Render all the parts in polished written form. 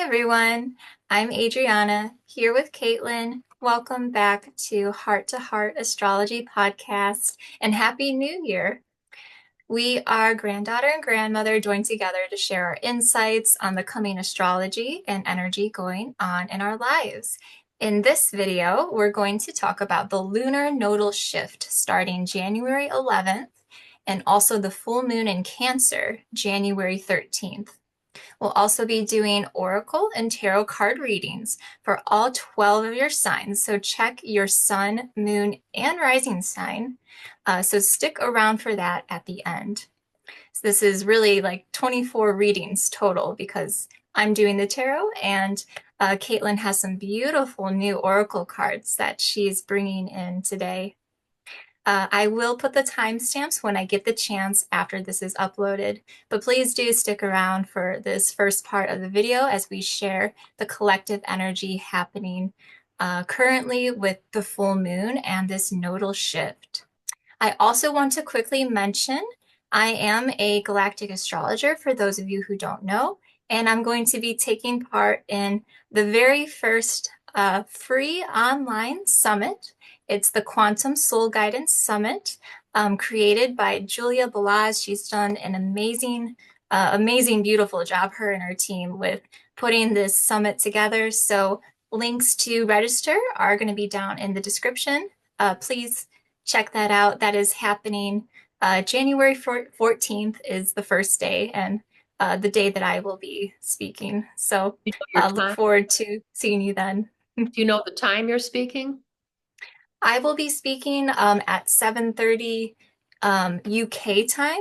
everyone, I'm Adriana here with Caitlin. Welcome back to Heart Astrology Podcast and Happy New Year. We are Granddaughter and Grandmother joined together to share our insights on the coming astrology and energy going on in our lives. In this video, we're going to talk about the lunar nodal shift starting January 11th and also the full moon in Cancer, January 13th. We'll also be doing oracle and tarot card readings for all 12 of your signs. So check your sun, moon, and rising sign. So stick around for that at the end. So this is really like 24 readings total because I'm doing the tarot and Caitlin has some beautiful new oracle cards that she's bringing in today. I will put the timestamps when I get the chance after this is uploaded, but please do stick around for this first part of the video as we share the collective energy happening currently with the full moon and this nodal shift. I also want to quickly mention I am a galactic astrologer for those of you who don't know, and I'm going to be taking part in the very first free online summit. It's the Quantum Soul Guidance Summit, created by Julia Balaz. She's done an amazing, beautiful job, her and her team, with putting this summit together. So links to register are going to be down in the description. Please check that out. That is happening January 14th is the first day and the day that I will be speaking. So I look forward to seeing you then. Do you know the time you're speaking? I will be speaking at 7:30 UK time.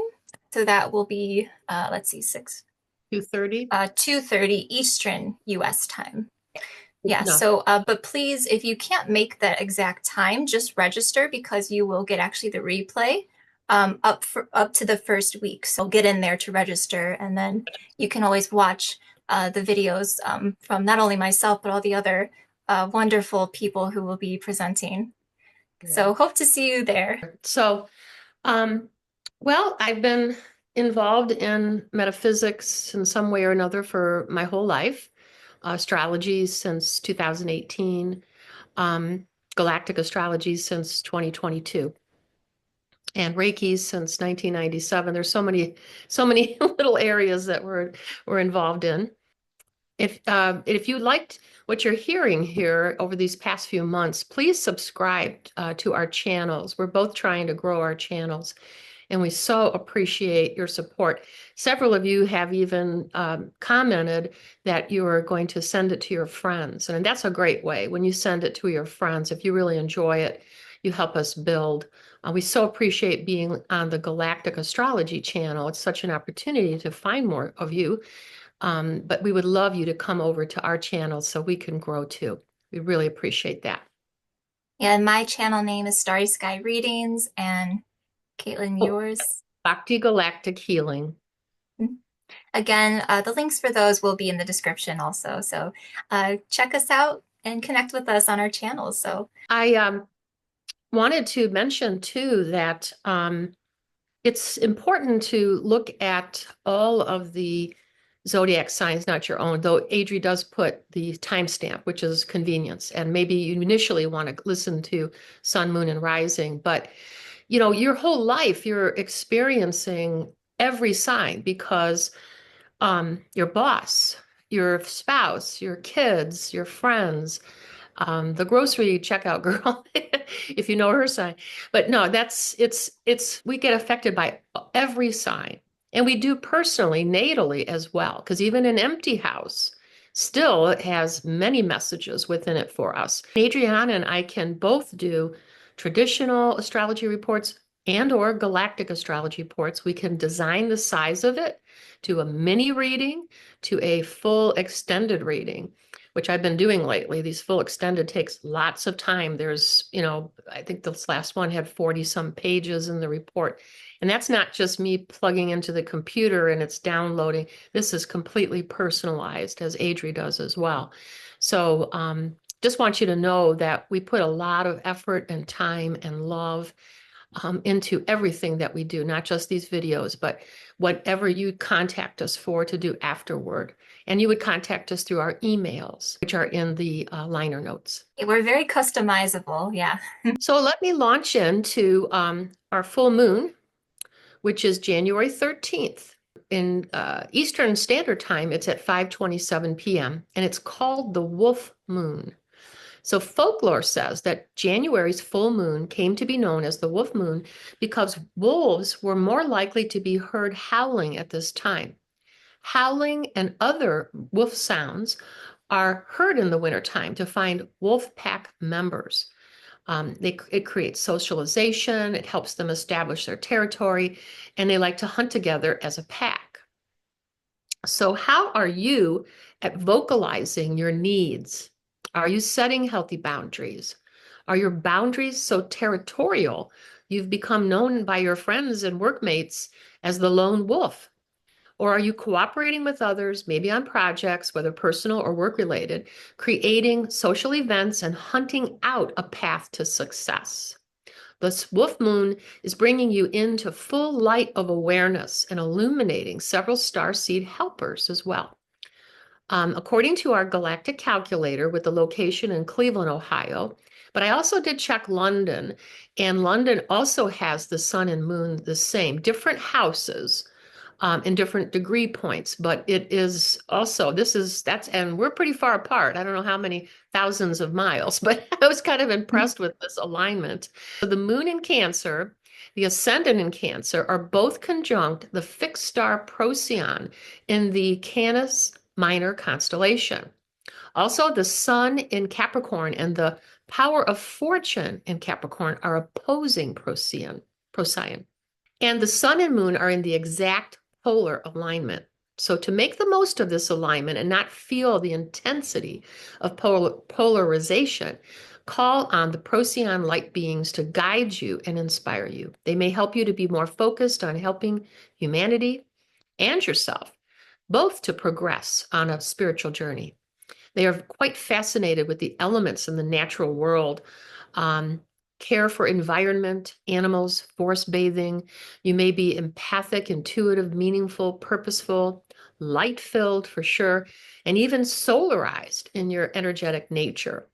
So that will be, let's see, 2:30? 2:30 Eastern US time. Yeah, No. so, but please, if you can't make that exact time, just register because you will get actually the replay up to the first week. So get in there to register, and then you can always watch the videos from not only myself, but all the other wonderful people who will be presenting. So hope to see you there. So, well, I've been involved in metaphysics in some way or another for my whole life. Astrology since 2018, galactic astrology since 2022, and Reiki since 1997. There's so many little areas that we're involved in. If you liked what you're hearing here over these past few months, please subscribe to our channels. We're both trying to grow our channels, and we so appreciate your support. Several of you have even commented that you are going to send it to your friends, and that's a great way. When you send it to your friends, if you really enjoy it, you help us build. We so appreciate being on the Galactic Astrology channel. It's such an opportunity to find more of you. But we would love you to come over to our channel so we can grow too. We really appreciate that. And my channel name is Starryskyreadings, and Caitlin, yours? Bhakti Galactic Healing. Again, the links for those will be in the description also. So check us out and connect with us on our channels. So I wanted to mention too that it's important to look at all of the zodiac signs, not your own, though Adri does put the timestamp, which is convenience. And maybe you initially want to listen to sun, moon, and rising, but you know, your whole life you're experiencing every sign because your boss, your spouse, your kids, your friends, the grocery checkout girl, if you know her sign. But no, we get affected by every sign. And we do personally, natally as well, because even an empty house still has many messages within it for us. Adriana and I can both do traditional astrology reports and or galactic astrology reports. We can design the size of it to a mini reading to a full extended reading, which I've been doing lately. These full extended takes lots of time. There's, I think this last one had 40 some pages in the report. And that's not just me plugging into the computer and it's downloading. This is completely personalized, as Adri does as well. So just want you to know that we put a lot of effort and time and love into everything that we do, not just these videos, but whatever you contact us for to do afterward. And you would contact us through our emails, which are in the liner notes. We're very customizable. Yeah. So let me launch into our full moon, which is January 13th. In Eastern Standard Time, it's at 5:27 p.m., and it's called the Wolf Moon. So folklore says that January's full moon came to be known as the wolf moon because wolves were more likely to be heard howling at this time. Howling and other wolf sounds are heard in the wintertime to find wolf pack members. It creates socialization, it helps them establish their territory, and they like to hunt together as a pack. So how are you at vocalizing your needs? Are you setting healthy boundaries? Are your boundaries so territorial you've become known by your friends and workmates as the lone wolf? Or are you cooperating with others, maybe on projects, whether personal or work related, creating social events and hunting out a path to success? This wolf moon is bringing you into full light of awareness and illuminating several star seed helpers as well. According to our galactic calculator with the location in Cleveland, Ohio, but I also did check London, and London also has the sun and moon the same, different houses in different degree points, but it is also, and we're pretty far apart. I don't know how many thousands of miles, but I was kind of impressed with this alignment. So the moon in Cancer, the ascendant in Cancer are both conjunct the fixed star Procyon in the Canis Minor constellation. Also, the sun in Capricorn and the power of fortune in Capricorn are opposing Procyon. And the sun and moon are in the exact polar alignment. So to make the most of this alignment and not feel the intensity of polarization, call on the Procyon light beings to guide you and inspire you. They may help you to be more focused on helping humanity and yourself, both to progress on a spiritual journey. They are quite fascinated with the elements in the natural world, care for environment, animals, forest bathing. You may be empathic, intuitive, meaningful, purposeful, light-filled for sure, and even solarized in your energetic nature.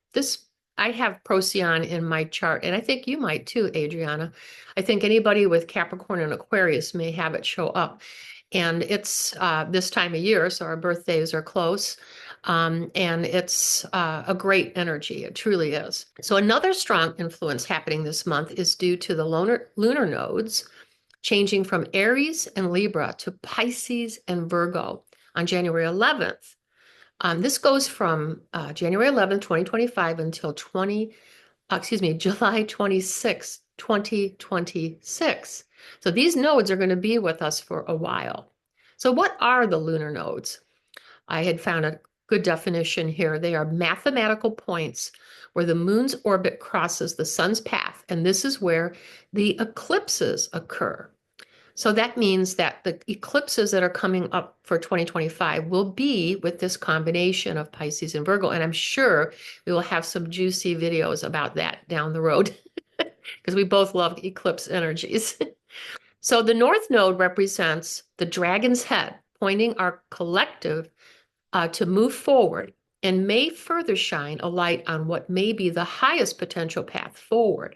I have Procyon in my chart, and I think you might too, Adriana. I think anybody with Capricorn and Aquarius may have it show up. And it's this time of year, so our birthdays are close. And it's a great energy. It truly is. So another strong influence happening this month is due to the lunar nodes changing from Aries and Libra to Pisces and Virgo on January 11th. This goes from January 11th, 2025 until July 26th, 2026. So these nodes are going to be with us for a while. So what are the lunar nodes? I had found a good definition here. They are mathematical points where the moon's orbit crosses the sun's path, and this is where the eclipses occur. So that means that the eclipses that are coming up for 2025 will be with this combination of Pisces and Virgo, and I'm sure we will have some juicy videos about that down the road because we both love eclipse energies. So the North Node represents the dragon's head, pointing our collective to move forward and may further shine a light on what may be the highest potential path forward.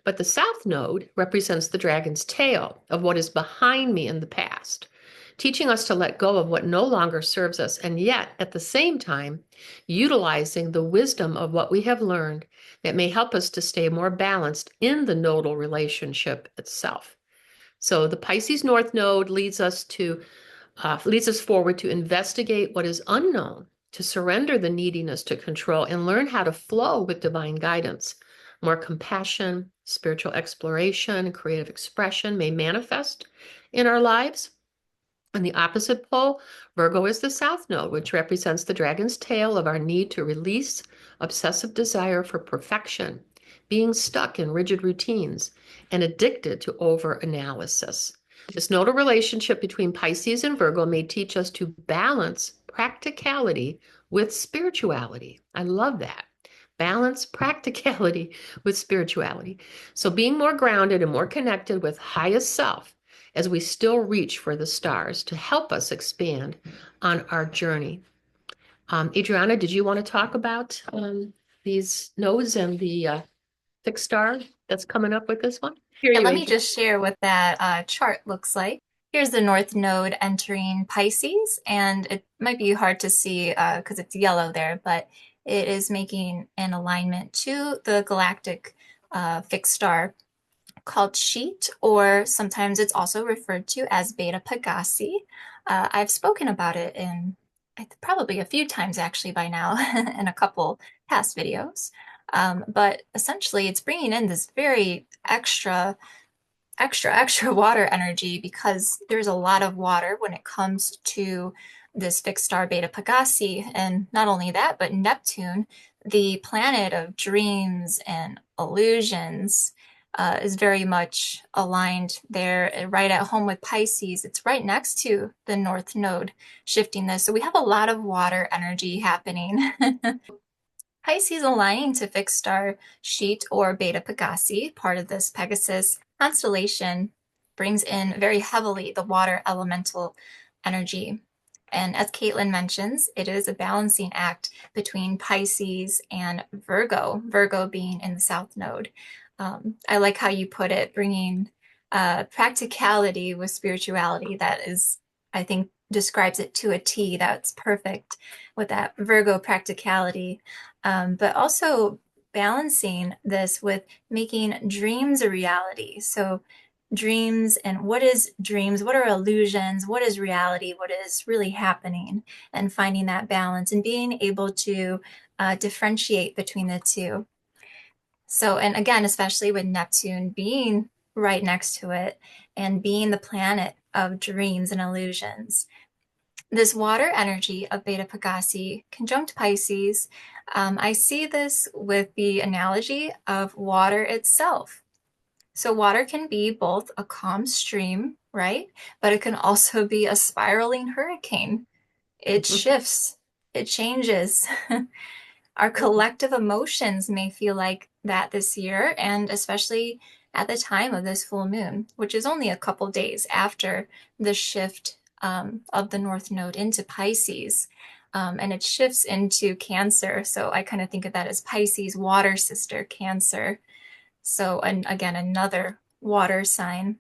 But the South Node represents the dragon's tail of what is behind me in the past, teaching us to let go of what no longer serves us, and yet at the same time, utilizing the wisdom of what we have learned that may help us to stay more balanced in the nodal relationship itself. So the Pisces North Node leads us forward to investigate what is unknown, to surrender the neediness to control, and learn how to flow with divine guidance. More compassion, spiritual exploration, creative expression may manifest in our lives. On the opposite pole, Virgo is the South Node, which represents the dragon's tail of our need to release obsessive desire for perfection, being stuck in rigid routines, and addicted to over-analysis. This nodal relationship between Pisces and Virgo may teach us to balance practicality with spirituality. I love that. Balance practicality with spirituality. So being more grounded and more connected with highest self as we still reach for the stars to help us expand on our journey. Adriana, did you want to talk about these nodes and the fixed star that's coming up with this one? Hear Yeah, you, let me Adriana. just share what that chart looks like. Here's the North Node entering Pisces, and it might be hard to see because it's yellow there, but it is making an alignment to the galactic fixed star called Scheat, or sometimes it's also referred to as Beta Pegasi. I've spoken about it in probably a few times actually by now in a couple past videos. But essentially, it's bringing in this very extra water energy because there's a lot of water when it comes to this fixed star Beta Pegasi. And not only that, but Neptune, the planet of dreams and illusions, is very much aligned there, right at home with Pisces. It's right next to the North Node, shifting this. So we have a lot of water energy happening. Pisces aligning to fixed star Scheat or Beta Pegasi, part of this Pegasus constellation, brings in very heavily the water elemental energy. And as Caitlin mentions, it is a balancing act between Pisces and Virgo, Virgo being in the South Node. I like how you put it, bringing practicality with spirituality. That is, I think, describes it to a T. That's perfect with that Virgo practicality. But also balancing this with making dreams a reality. So dreams and what is dreams, what are illusions, what is reality, what is really happening, and finding that balance and being able to differentiate between the two. So, and again, especially with Neptune being right next to it and being the planet of dreams and illusions, this water energy of Beta Pegasi conjunct Pisces, I see this with the analogy of water itself. So water can be both a calm stream, right? But it can also be a spiraling hurricane. It shifts, it changes. Our collective emotions may feel like that this year, and especially at the time of this full moon, which is only a couple days after the shift of the North Node into Pisces. And it shifts into Cancer. So I kind of think of that as Pisces water sister, Cancer. So, and again, another water sign.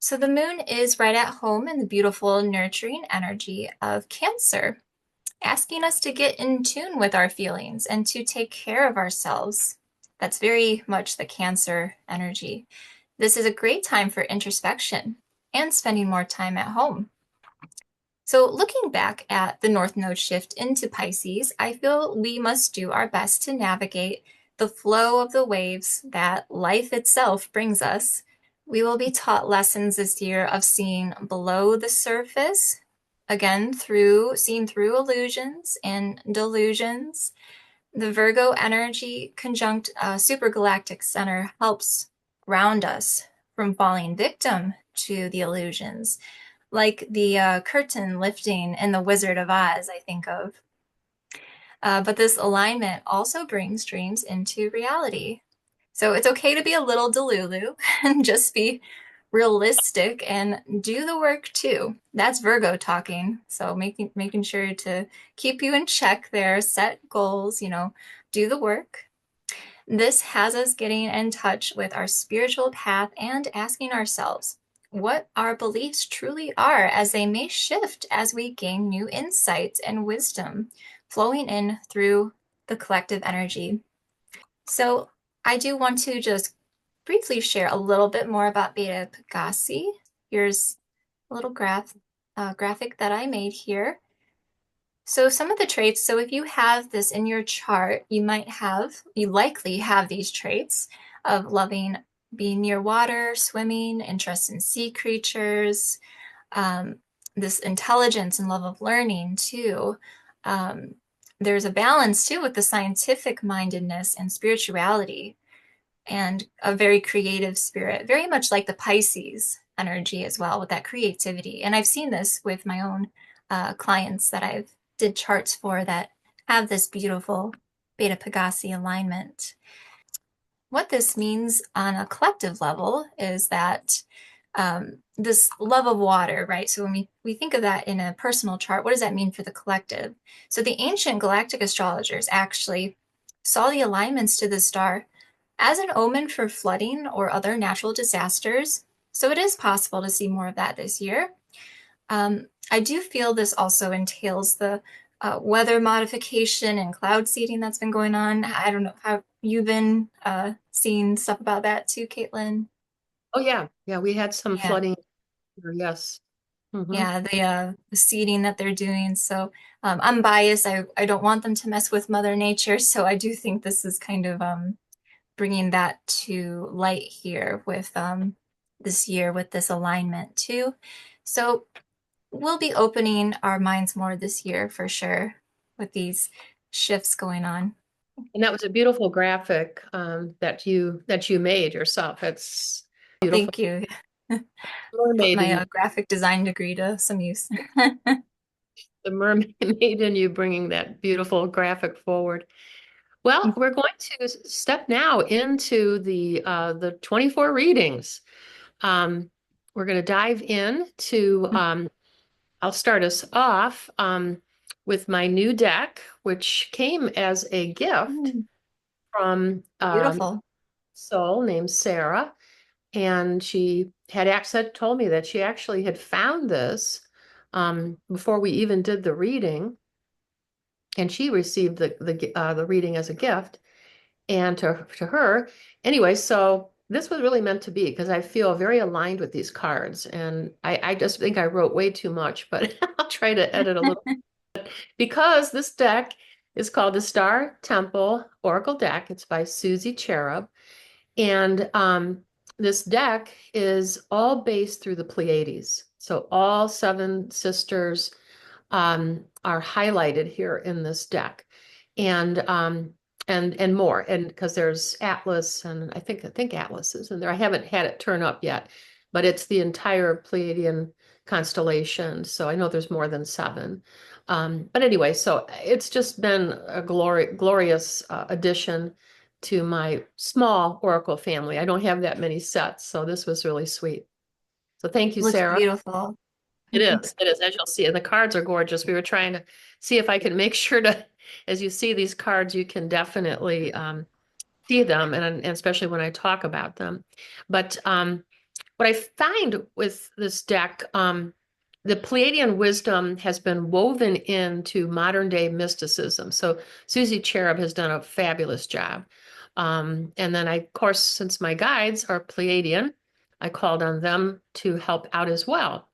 So the moon is right at home in the beautiful, nurturing energy of Cancer, asking us to get in tune with our feelings and to take care of ourselves. That's very much the Cancer energy. This is a great time for introspection and spending more time at home. So, looking back at the North Node shift into Pisces, I feel we must do our best to navigate the flow of the waves that life itself brings us. We will be taught lessons this year of seeing below the surface, again, seeing through illusions and delusions. The Virgo energy conjunct supergalactic center helps ground us from falling victim to the illusions, like the curtain lifting in The Wizard of Oz, I think of. But this alignment also brings dreams into reality. So it's okay to be a little delulu and just be realistic and do the work too. That's Virgo talking. So making sure to keep you in check there, set goals, do the work. This has us getting in touch with our spiritual path and asking ourselves what our beliefs truly are, as they may shift as we gain new insights and wisdom flowing in through the collective energy. So, I do want to just briefly share a little bit more about Beta Pegasi. Here's a little graphic that I made here. So some of the traits, so if you have this in your chart, you likely have these traits of loving being near water, swimming, interest in sea creatures, this intelligence and love of learning too. Um, there's a balance too with the scientific mindedness and spirituality and a very creative spirit, very much like the Pisces energy as well with that creativity. And I've seen this with my own clients that I've did charts for that have this beautiful Beta Pegasi alignment. What this means on a collective level is that this love of water, right? So when we think of that in a personal chart, what does that mean for the collective? So the ancient galactic astrologers actually saw the alignments to the star as an omen for flooding or other natural disasters. So it is possible to see more of that this year. I do feel this also entails the weather modification and cloud seeding that's been going on. I don't know, have you been seeing stuff about that too, Caitlin? Oh, yeah. Yeah, we had some Yeah, flooding here, yes. Hmm. yeah, the seeding that they're doing. So I'm biased. I don't want them to mess with Mother Nature. So I do think this is kind of bringing that to light here with this year with this alignment too. So we'll be opening our minds more this year for sure with these shifts going on. And that was a beautiful graphic that you made yourself. It's beautiful. Thank you. Put Mermaid my in graphic design degree to some use. the mermaid in you bringing that beautiful graphic forward. Well, we're going to step now into the 24 readings. We're going to dive in to I'll start us off with my new deck, which came as a gift Mm, from beautiful. soul named Sarah. And she had access, told me that she actually had found this before we even did the reading. And she received the reading as a gift. And to her, anyway, so this was really meant to be because I feel very aligned with these cards. And I just think I wrote way too much, but I'll try to edit a little because this deck is called the Star Temple Oracle Deck. It's by Susie Cherub. And this deck is all based through the Pleiades. So all seven sisters are highlighted here in this deck. And more. And because there's Atlas, and I think Atlas is in there. I haven't had it turn up yet, but it's the entire Pleiadian constellation. So I know there's more than seven. But anyway, so it's just been a glorious addition to my small Oracle family. I don't have that many sets, so this was really sweet. So thank you, Looks Sarah. beautiful. It is. It is, as you'll see. And the cards are gorgeous. We were trying to see if I can make sure to, as you see these cards, you can definitely see them, and especially when I talk about them. But what I find with this deck, the Pleiadian wisdom has been woven into modern day mysticism. So Susie Cherub has done a fabulous job. And then of course, since my guides are Pleiadian, I called on them to help out as well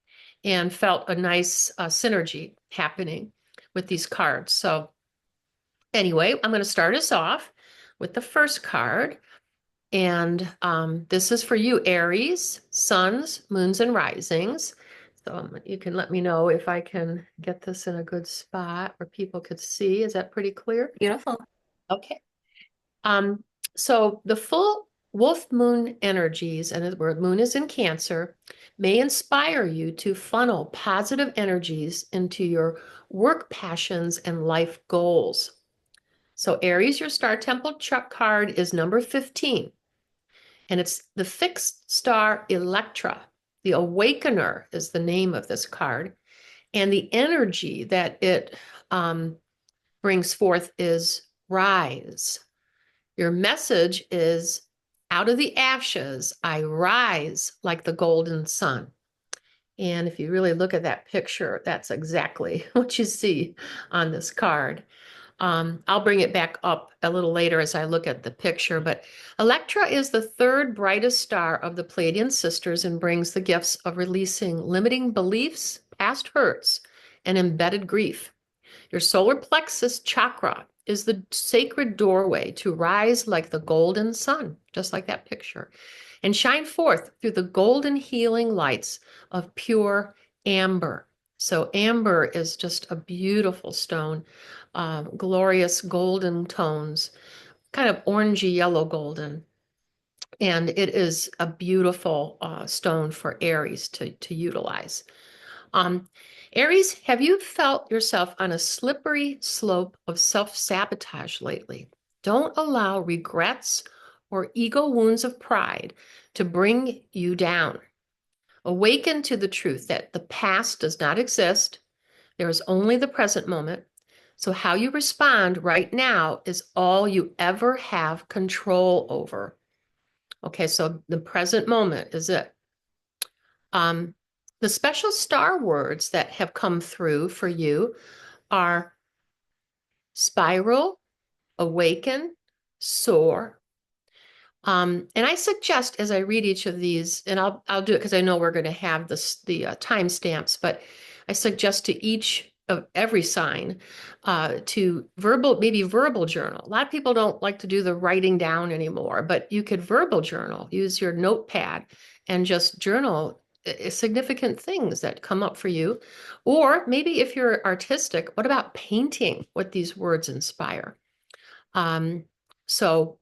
and felt a nice synergy happening with these cards. So anyway, I'm going to start us off with the first card. And this is for you, Aries, suns, moons, and risings. So you can let me know if I can get this in a good spot where people could see. Is that pretty clear? Beautiful. Okay. Um, so the full wolf moon energies, and where moon is in Cancer, may inspire you to funnel positive energies into your work passions and life goals. So Aries, your star temple card is number 15. And it's the fixed star Electra. The Awakener is the name of this card. And the energy that it brings forth is rise. Your message is out of the ashes, I rise like the golden sun. And if you really look at that picture, that's exactly what you see on this card. I'll bring it back up a little later as I look at the picture, but Electra is the third brightest star of the Pleiadian sisters and brings the gifts of releasing limiting beliefs, past hurts, and embedded grief. Your solar plexus chakra is the sacred doorway to rise like the golden sun, just like that picture, and shine forth through the golden healing lights of pure amber. So amber is just a beautiful stone, glorious golden tones, kind of orangey yellow golden. And it is a beautiful stone for Aries to utilize. Um, Aries, have you felt yourself on a slippery slope of self-sabotage lately? Don't allow regrets or ego wounds of pride to bring you down. Awaken to the truth that the past does not exist. There is only the present moment. So how you respond right now is all you ever have control over. Okay, so the present moment is it. Um, the special star words that have come through for you are spiral, awaken, soar. And I suggest as I read each of these, and I'll do it because I know we're going to have the timestamps, but I suggest to each of every sign to maybe verbal journal. A lot of people don't like to do the writing down anymore, but you could verbal journal, use your notepad and just journal significant things that come up for you. Or maybe if you're artistic, what about painting what these words inspire? Um, so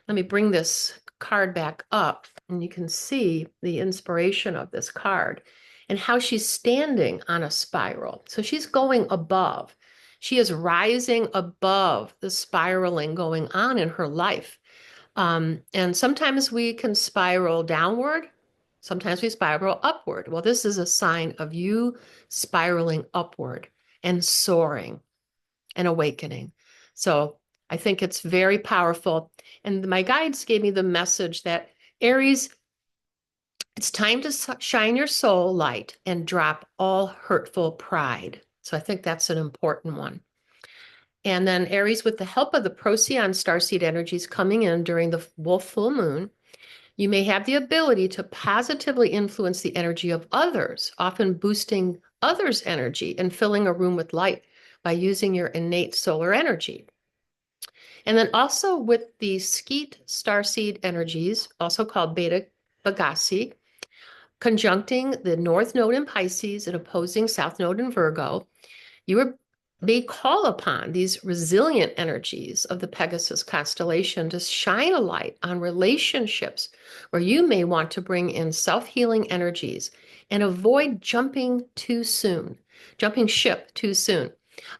let me bring this card back up and you can see the inspiration of this card and how she's standing on a spiral. So she's going above. She is rising above the spiraling going on in her life. And sometimes we can spiral downward. Sometimes we spiral upward. Well, this is a sign of you spiraling upward and soaring and awakening. So I think it's very powerful. And my guides gave me the message that Aries, it's time to shine your soul light and drop all hurtful pride. So I think that's an important one. And then Aries, with the help of the Procyon starseed energies coming in during the wolf full moon, you may have the ability to positively influence the energy of others, often boosting others' energy and filling a room with light by using your innate solar energy. And then also with the Scheat starseed energies, also called beta Pegasi, conjuncting the North Node in Pisces and opposing South Node in Virgo, may call upon these resilient energies of the Pegasus constellation to shine a light on relationships where you may want to bring in self-healing energies and avoid jumping ship too soon.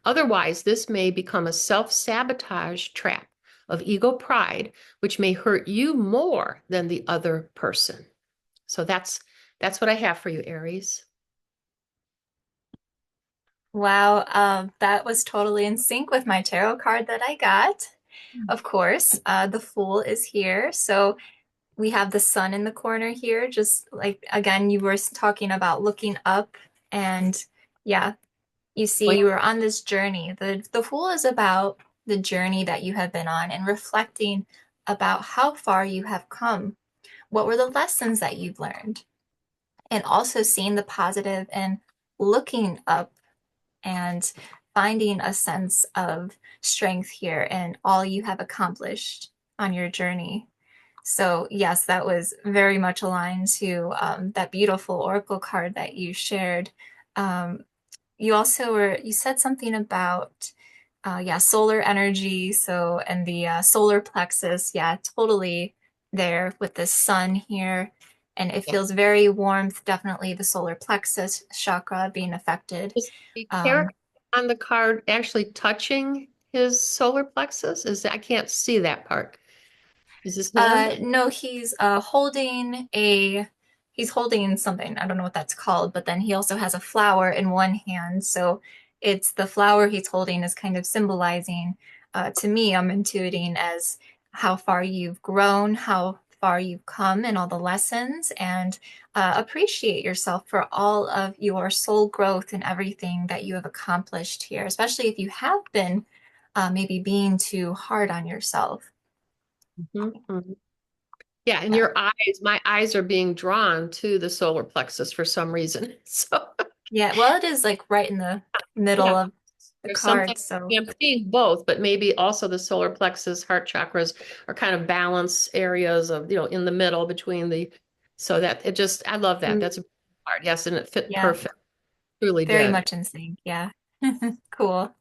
Otherwise, this may become a self-sabotage trap of ego pride, which may hurt you more than the other person. So that's what I have for you, Aries. Wow, that was totally in sync with my tarot card that I got. Of course, the Fool is here. So we have the sun in the corner here, just like, again, you were talking about looking up, and yeah, you see you were on this journey. The Fool is about the journey that you have been on and reflecting about how far you have come. What were the lessons that you've learned? And also seeing the positive and looking up and finding a sense of strength here and all you have accomplished on your journey. So, yes, that was very much aligned to that beautiful oracle card that you shared. Um, you said something about, yeah, solar energy. So, and the solar plexus, yeah, totally there with the sun here. And it Yeah. feels very warmth, definitely the solar plexus chakra being affected. Is the Um, character on the card actually touching his solar plexus? I can't see that part. Is his hand? no, he's holding something. I don't know what that's called, but then he also has a flower in one hand. So it's the flower he's holding is kind of symbolizing, to me, I'm intuiting as how far you've grown, how far you've come, and all the lessons, and appreciate yourself for all of your soul growth and everything that you have accomplished here, especially if you have been maybe being too hard on yourself. Mhm. Yeah, and Yeah. your eyes, my eyes are being drawn to the solar plexus for some reason. So, Yeah, well, it is like right in the middle yeah, of the there's something, card, so I'm seeing both, but maybe also the solar plexus, heart chakras are kind of balance areas of, in the middle between so that I love that. mm, That's a part. Yes, and it fit yeah, perfect. Truly very did. much in sync. Yeah. Cool.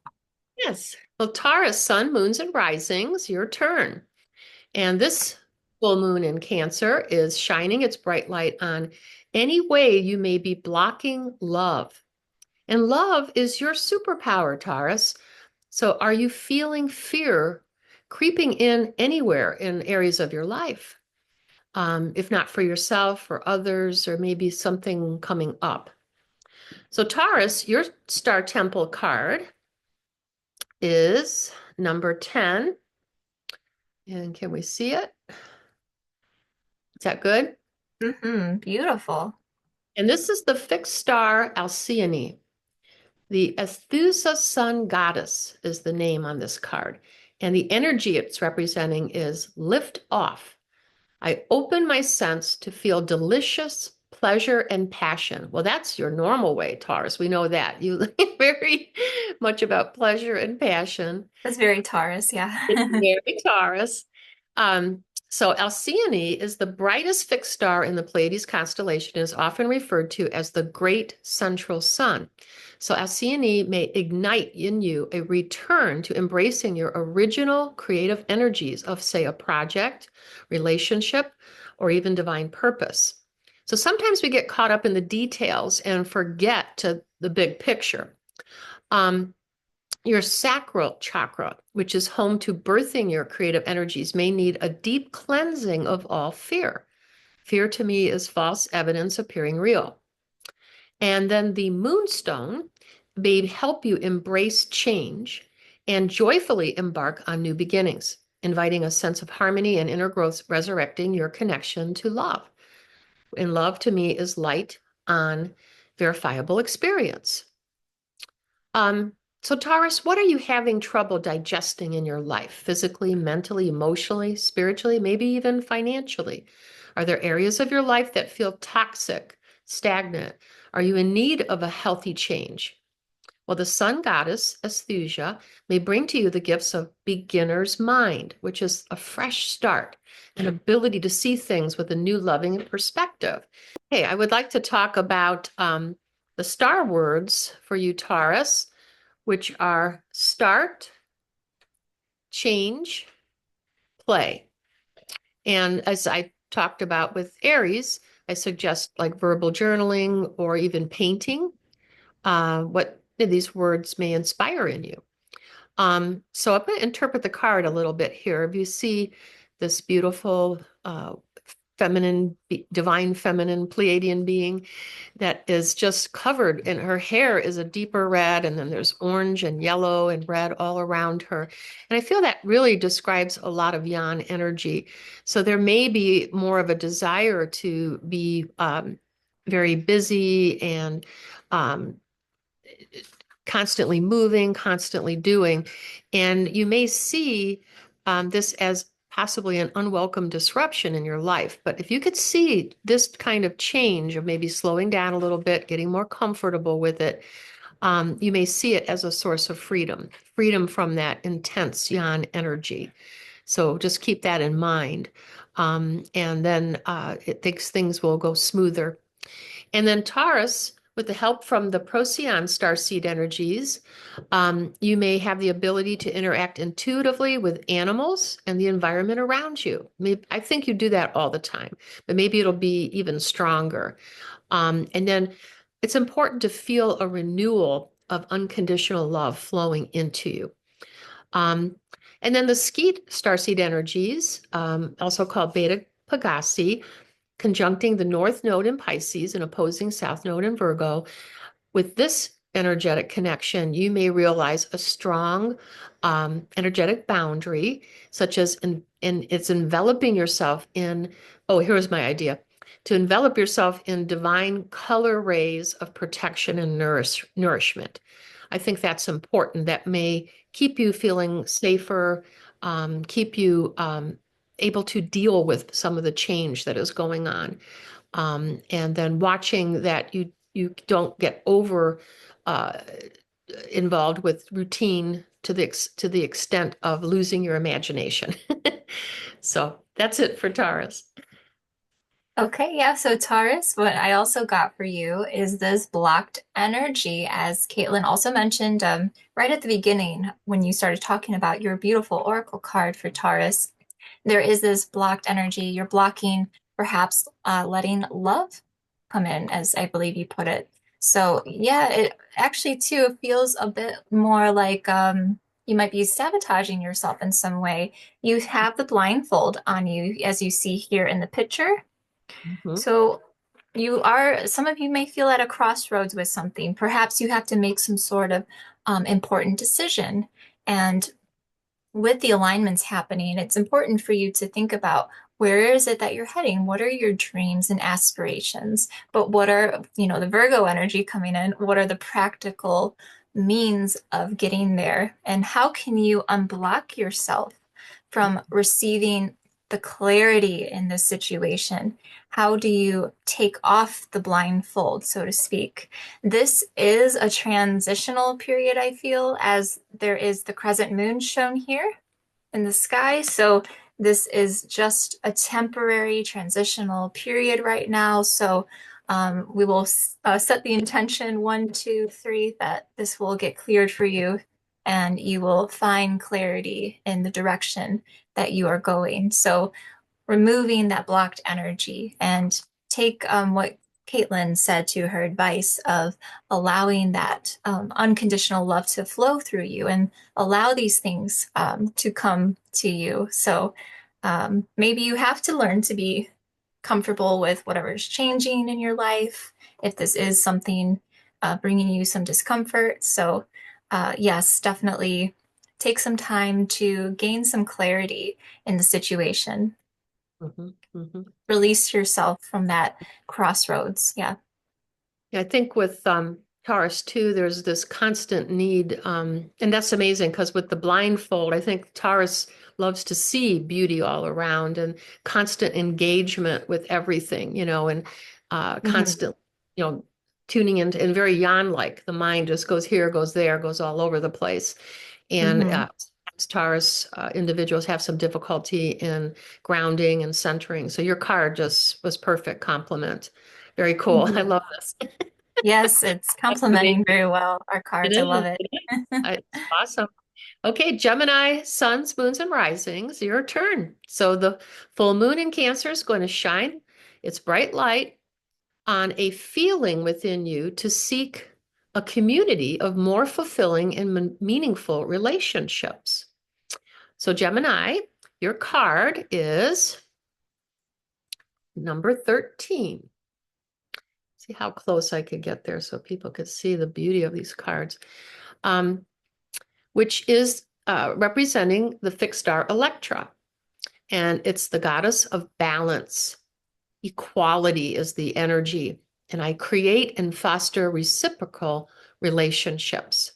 Yes. Well, Taurus, sun, moons, and risings, your turn. And this full moon in Cancer is shining its bright light on any way you may be blocking love. And love is your superpower, Taurus. So are you feeling fear creeping in anywhere in areas of your life? if not for yourself, for others, or maybe something coming up. So Taurus, your star temple card is number 10. And can we see it? Is that good? Beautiful. And this is the fixed star Alcyone. The Aethusa sun goddess is the name on this card. And the energy it's representing is lift off. I open my sense to feel delicious pleasure and passion. Well, that's your normal way, Taurus. We know that. You very much about pleasure and passion. That's very Taurus, It's yeah. very Taurus. So Alcyone is the brightest fixed star in the Pleiades constellation and is often referred to as the great central sun. So Alcyone may ignite in you a return to embracing your original creative energies of, say, a project, relationship, or even divine purpose. So sometimes we get caught up in the details and forget to the big picture. Your sacral chakra, which is home to birthing your creative energies, may need a deep cleansing of all fear. Fear to me is false evidence appearing real. And then the moonstone may help you embrace change and joyfully embark on new beginnings, inviting a sense of harmony and inner growth, resurrecting your connection to love. And love to me is light on verifiable experience. Um, so Taurus, what are you having trouble digesting in your life? Physically, mentally, emotionally, spiritually, maybe even financially? Are there areas of your life that feel toxic, stagnant? Are you in need of a healthy change? Well, the sun goddess, Aesthesia, may bring to you the gifts of beginner's mind, which is a fresh start, an ability to see things with a new loving perspective. Hey, I would like to talk about the star words for you, Taurus, which are start, change, play. And as I talked about with Aries, I suggest like verbal journaling or even painting, what these words may inspire in you. So I'm going to interpret the card a little bit here. If you see this beautiful feminine, divine feminine Pleiadian being that is just covered, and her hair is a deeper red, and then there's orange and yellow and red all around her. And I feel that really describes a lot of Yan energy. So there may be more of a desire to be very busy and um, constantly moving, constantly doing. And you may see this as possibly an unwelcome disruption in your life. But if you could see this kind of change of maybe slowing down a little bit, getting more comfortable with it, you may see it as a source of freedom, freedom from that intense Yan energy. So just keep that in mind. And then it thinks things will go smoother. And then Taurus, with the help from the Procyon starseed energies, you may have the ability to interact intuitively with animals and the environment around you. I think you do that all the time, but maybe it'll be even stronger. And then it's important to feel a renewal of unconditional love flowing into you. Um, and then the Scheat starseed energies, also called Beta Pegasi, conjuncting the North Node in Pisces and opposing South Node in Virgo. With this energetic connection, you may realize a strong energetic boundary, such as it's enveloping yourself in, oh, here's my idea, to envelop yourself in divine color rays of protection and nourishment. I think that's important. That may keep you feeling safer, keep you able to deal with some of the change that is going on. And then watching that you don't get over involved with routine to the extent of losing your imagination. So that's it for Taurus. Okay, yeah. So Taurus, what I also got for you is this blocked energy, as Caitlin also mentioned right at the beginning when you started talking about your beautiful oracle card for Taurus. There is this blocked energy. You're blocking perhaps letting love come in, as I believe you put it. So yeah, it actually too feels a bit more like you might be sabotaging yourself in some way. You have the blindfold on you, as you see here in the picture. Mhm. So some of you may feel at a crossroads with something. Perhaps you have to make some sort of important decision. And with the alignments happening, it's important for you to think about where is it that you're heading? What are your dreams and aspirations? But what are, the Virgo energy coming in? What are the practical means of getting there? And how can you unblock yourself from receiving the clarity in this situation? How do you take off the blindfold, so to speak? This is a transitional period, I feel, as there is the crescent moon shown here in the sky. So this is just a temporary transitional period right now. So we will set the intention 1, 2, 3 that this will get cleared for you and you will find clarity in the direction that you are going. So removing that blocked energy and take what Caitlin said to her advice of allowing that unconditional love to flow through you and allow these things to come to you. So maybe you have to learn to be comfortable with whatever's changing in your life, if this is something bringing you some discomfort. So, yes, definitely take some time to gain some clarity in the situation. Mhm. Mhm. Release yourself from that crossroads. Yeah. Yeah, I think with Taurus too, there's this constant need, and that's amazing because with the blindfold, I think Taurus loves to see beauty all around and constant engagement with everything, and Hmm. constant, you know, tuning into and very Yan-like. The mind just goes here, goes there, goes all over the place. And Hmm. Taurus individuals have some difficulty in grounding and centering. So your card just was perfect complement. Very cool. I Hmm. love this. Yes, it's That's amazing. complementing very well our It cards. I love is. it. It is. It's awesome. Okay, Gemini, suns, moons, and risings, your turn. So the full moon in Cancer is going to shine its bright light on a feeling within you to seek a community of more fulfilling and meaningful relationships. So, Gemini, your card is number 13. See how close I could get there so people could see the beauty of these cards, which is representing the fixed star Electra. And it's the goddess of balance. Equality is the energy. And I create and foster reciprocal relationships.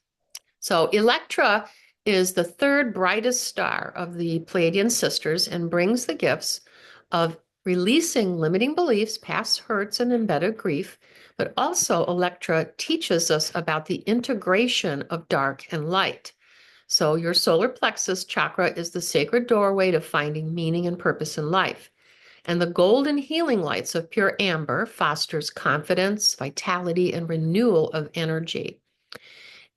So Electra is the third brightest star of the Pleiadian sisters and brings the gifts of releasing limiting beliefs, past hurts, and embedded grief. But also, Electra teaches us about the integration of dark and light. So, your solar plexus chakra is the sacred doorway to finding meaning and purpose in life. And the golden healing lights of pure amber fosters confidence, vitality, and renewal of energy.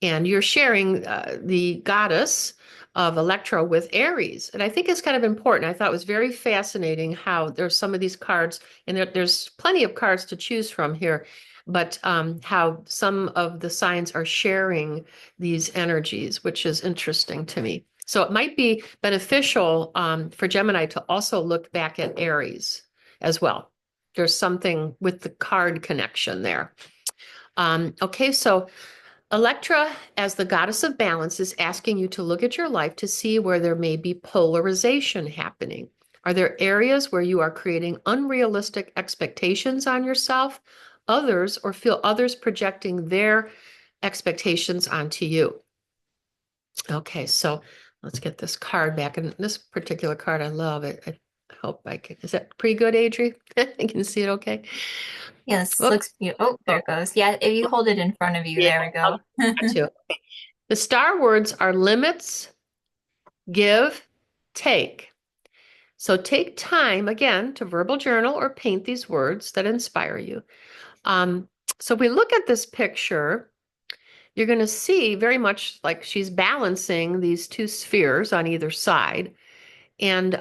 And you're sharing the goddess of Electra with Aries. And I think it's kind of important. I thought it was very fascinating how there's some of these cards, and there's plenty of cards to choose from here, but how some of the signs are sharing these energies, which is interesting to me. So it might be beneficial for Gemini to also look back at Aries as well. There's something with the card connection there. Okay, so Electra, as the goddess of balance, is asking you to look at your life to see where there may be polarization happening. Are there areas where you are creating unrealistic expectations on yourself, others, or feel others projecting their expectations onto you? Okay, so let's get this card back. And this particular card, I love it. I hope I can. Is that pretty good, Adri? You can see it okay? Yes, Whoop. looks beautiful. Oh, there Oh, it goes. Yeah, if you hold it in front of you, yeah, there we I'll go. got you. The star words are limits, give, take. So take time again to verbal journal or paint these words that inspire you. Um, so if we look at this picture, you're going to see very much like she's balancing these two spheres on either side. And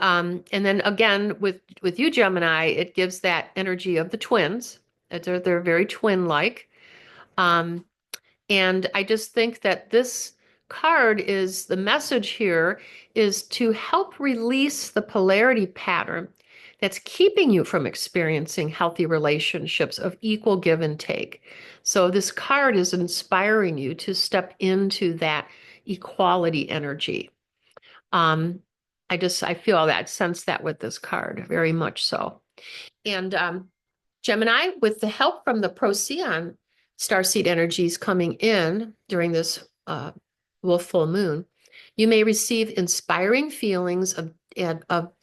then again with you, Gemini, it gives that energy of the twins. They're very twin-like. Um, and I just think that this card is the message here is to help release the polarity pattern that's keeping you from experiencing healthy relationships of equal give and take. So this card is inspiring you to step into that equality energy. Um, I feel that, sense that with this card, very much so. And Gemini, with the help from the Procyon starseed energies coming in during this wolf full moon, you may receive inspiring feelings of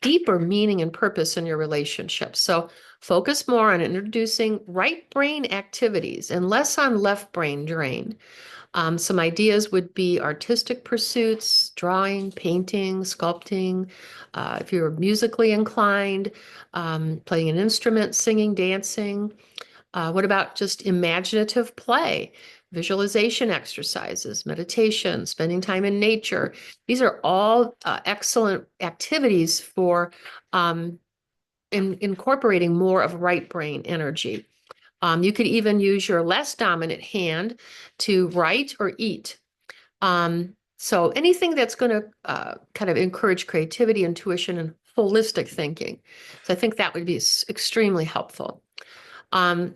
deeper meaning and purpose in your relationships. So focus more on introducing right brain activities and less on left brain drain. Some ideas would be artistic pursuits, drawing, painting, sculpting. If you're musically inclined, playing an instrument, singing, dancing. What about just imaginative play, visualization exercises, meditation, spending time in nature? These are all excellent activities for incorporating more of right brain energy. You could even use your less dominant hand to write or eat. So anything that's going to kind of encourage creativity, intuition, and holistic thinking. So I think that would be extremely helpful.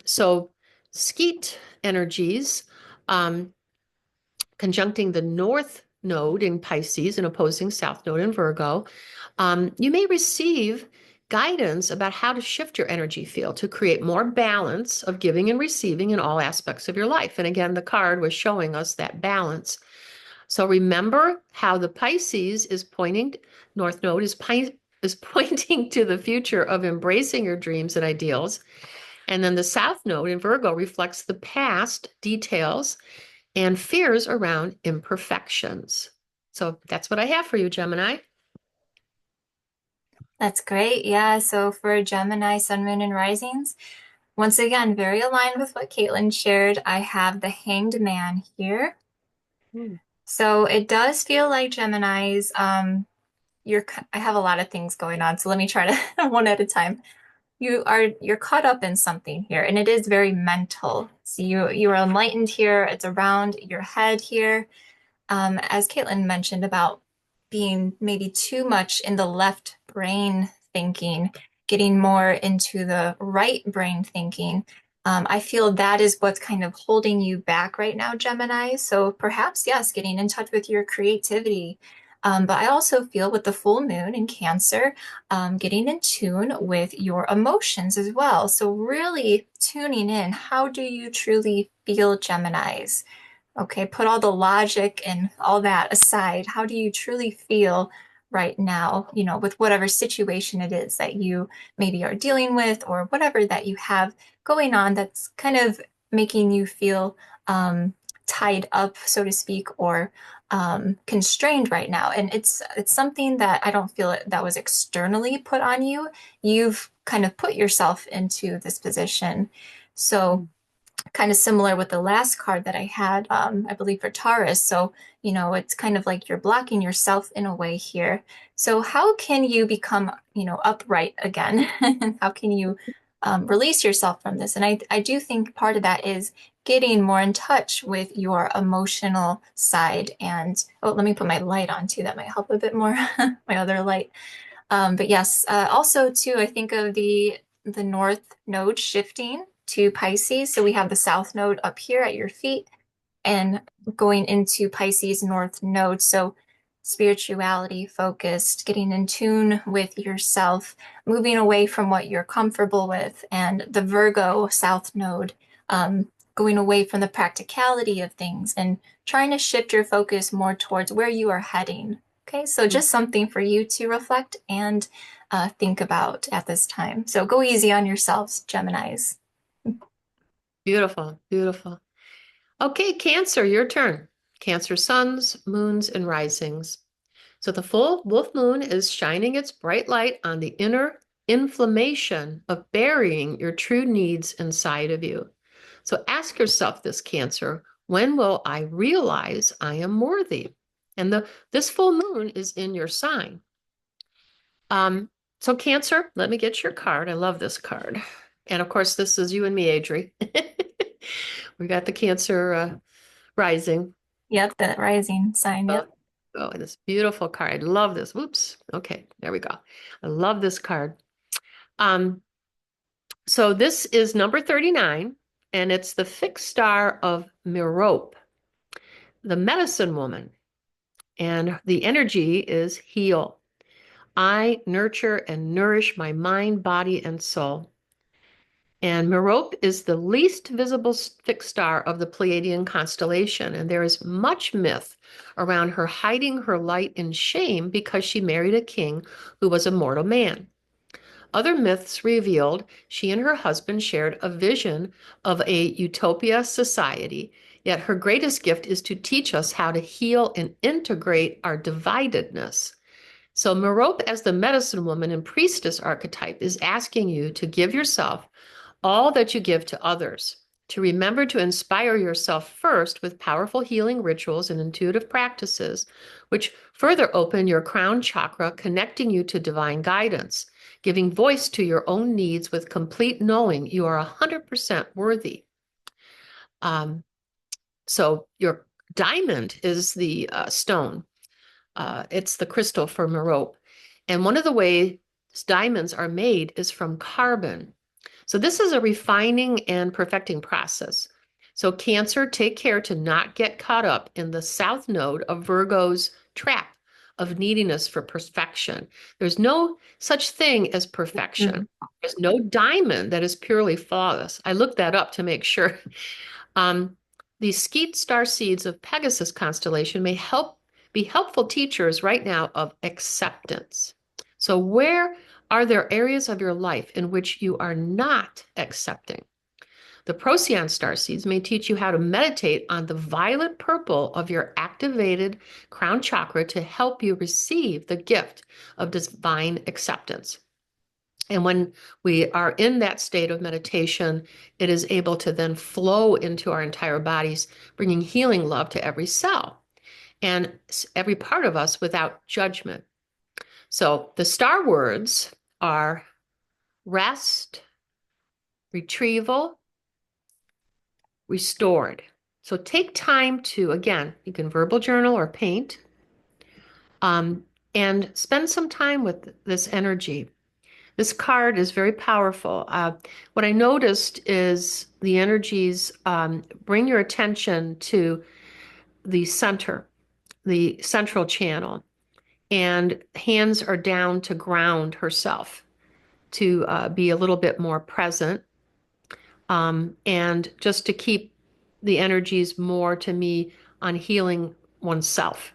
So Scheat energies conjuncting the North Node in Pisces and opposing South Node in Virgo, you may receive guidance about how to shift your energy field to create more balance of giving and receiving in all aspects of your life. And again, the card was showing us that balance. So remember how the Pisces is pointing, North Node is pointing to the future of embracing your dreams and ideals. And then the South Node in Virgo reflects the past details and fears around imperfections. So that's what I have for you, Gemini. That's great. Yeah. So for Gemini, Sun, Moon, and Risings, once again, very aligned with what Caitlin shared. I have the Hanged Man here. Hmm. So it does feel like Gemini's, I have a lot of things going on, so let me try to one at a time. You're caught up in something here, and it is very mental. So you are enlightened here. It's around your head here. As Caitlin mentioned about being maybe too much in the left brain thinking, getting more into the right brain thinking. I feel that is what's kind of holding you back right now, Gemini. So perhaps, yes, getting in touch with your creativity. But I also feel with the full moon in Cancer, getting in tune with your emotions as well. So really tuning in. How do you truly feel, Geminis? Okay, put all the logic and all that aside. How do you truly feel right now, with whatever situation it is that you maybe are dealing with or whatever that you have going on that's kind of making you feel tied up, so to speak, or constrained right now. And it's something that I don't feel that was externally put on you. You've kind of put yourself into this position. So kind of similar with the last card that I had, I believe for Taurus. So, it's kind of like you're blocking yourself in a way here. So, how can you become, upright again? And how can you release yourself from this? And I do think part of that is getting more in touch with your emotional side. And oh, let me put my light on too. That might help a bit more, my other light. But yes, also too, I think of the North Node shifting to Pisces. So we have the South Node up here at your feet and going into Pisces North Node. So spirituality focused, getting in tune with yourself, moving away from what you're comfortable with, and the Virgo South Node, going away from the practicality of things and trying to shift your focus more towards where you are heading. Okay, so just something for you to reflect and think about at this time. So go easy on yourselves, Geminis. Beautiful, beautiful. Okay, Cancer, your turn. Cancer suns, moons, and risings. So the full wolf moon is shining its bright light on the inner inflammation of burying your true needs inside of you. So ask yourself this, Cancer, when will I realize I am worthy? And this full moon is in your sign. Um, so Cancer, let me get your card. I love this card. And of course, this is you and me, Adri. We got the Cancer rising. Yep, the rising sign. Oh, Yep. oh, this beautiful card. I love this. Whoops. Okay, there we go. I love this card. Um, so this is number 39, and it's the fixed star of Merope, the medicine woman. And the energy is heal. I nurture and nourish my mind, body, and soul. And Merope is the least visible fixed star of the Pleiadian constellation, and there is much myth around her hiding her light in shame because she married a king who was a mortal man. Other myths revealed she and her husband shared a vision of a utopia society, yet her greatest gift is to teach us how to heal and integrate our dividedness. So, Merope, as the medicine woman and priestess archetype, is asking you to give yourself all that you give to others, to remember to inspire yourself first with powerful healing rituals and intuitive practices, which further open your crown chakra, connecting you to divine guidance, giving voice to your own needs with complete knowing you are 100% worthy. So, your diamond is the stone. It's the crystal for Merope. And one of the ways diamonds are made is from carbon. So this is a refining and perfecting process. So Cancer, take care to not get caught up in the south node of Virgo's trap of neediness for perfection. There's no such thing as perfection. Mm. There's no diamond that is purely flawless. I looked that up to make sure. Um, the Scheat star seeds of Pegasus constellation may be helpful teachers right now of acceptance. So where are there areas of your life in which you are not accepting? The Procyon star seeds may teach you how to meditate on the violet purple of your activated crown chakra to help you receive the gift of divine acceptance. And when we are in that state of meditation, it is able to then flow into our entire bodies, bringing healing love to every cell and every part of us without judgment. So the star words are rest, retrieval, restored. So take time to, again, you can verbal journal or paint, um, and spend some time with this energy. This card is very powerful. What I noticed is the energies bring your attention to the center, the central channel, and hands are down to ground herself to be a little bit more present, and just to keep the energies more to me on healing oneself,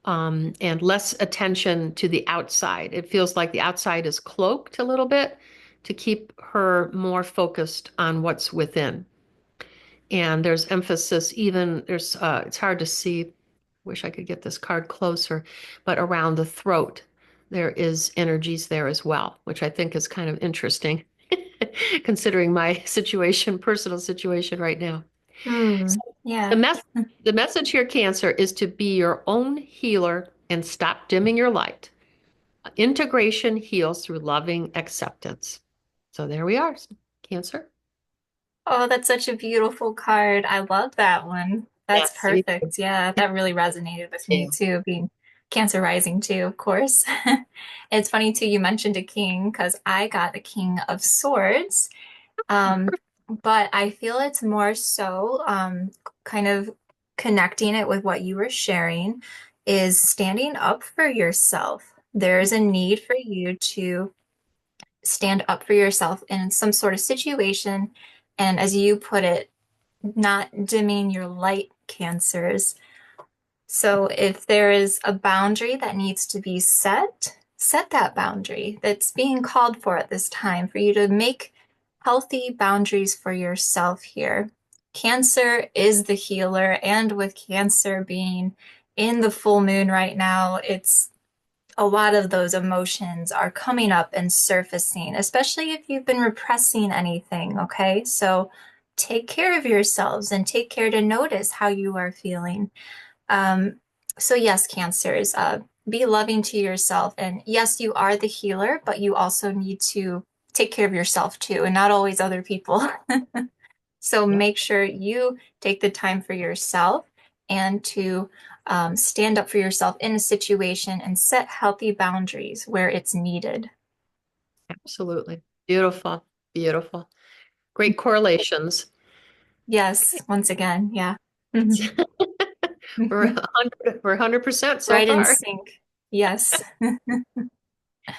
and less attention to the outside. It feels like the outside is cloaked a little bit to keep her more focused on what's within. And there's emphasis, even it's hard to see. Wish I could get this card closer, but around the throat, there is energies there as well, which I think is kind of interesting, considering my situation, personal situation right now. So Mm. the Yeah. mess the message here, Cancer, is to be your own healer and stop dimming your light. Integration heals through loving acceptance. So there we are, Cancer. Oh, that's such a beautiful card. I love that one. That's Yes, me perfect. Yeah, that really resonated with me too. too, being Cancer rising too, of course. It's funny too, you mentioned a king because I got the King of Swords. Um, but I feel it's more so kind of connecting it with what you were sharing is standing up for yourself. There's a need for you to stand up for yourself in some sort of situation. And as you put it, not dimming your light, cancers. So if there is a boundary that needs to be set, set that boundary that's being called for at this time for you to make healthy boundaries for yourself here. Cancer is the healer, and with Cancer being in the full moon right now, it's a lot of those emotions are coming up and surfacing, especially if you've been repressing anything, okay? So take care of yourselves and take care to notice how you are feeling. Um, so yes, Cancers, be loving to yourself. And yes, you are the healer, but you also need to take care of yourself too, and not always other people. So Yep. make sure you take the time for yourself and to stand up for yourself in a situation and set healthy boundaries where it's needed. Absolutely. Beautiful. Beautiful. Great correlations. Yes, once again, yeah. We're 100% so Right in far. sync. Yes.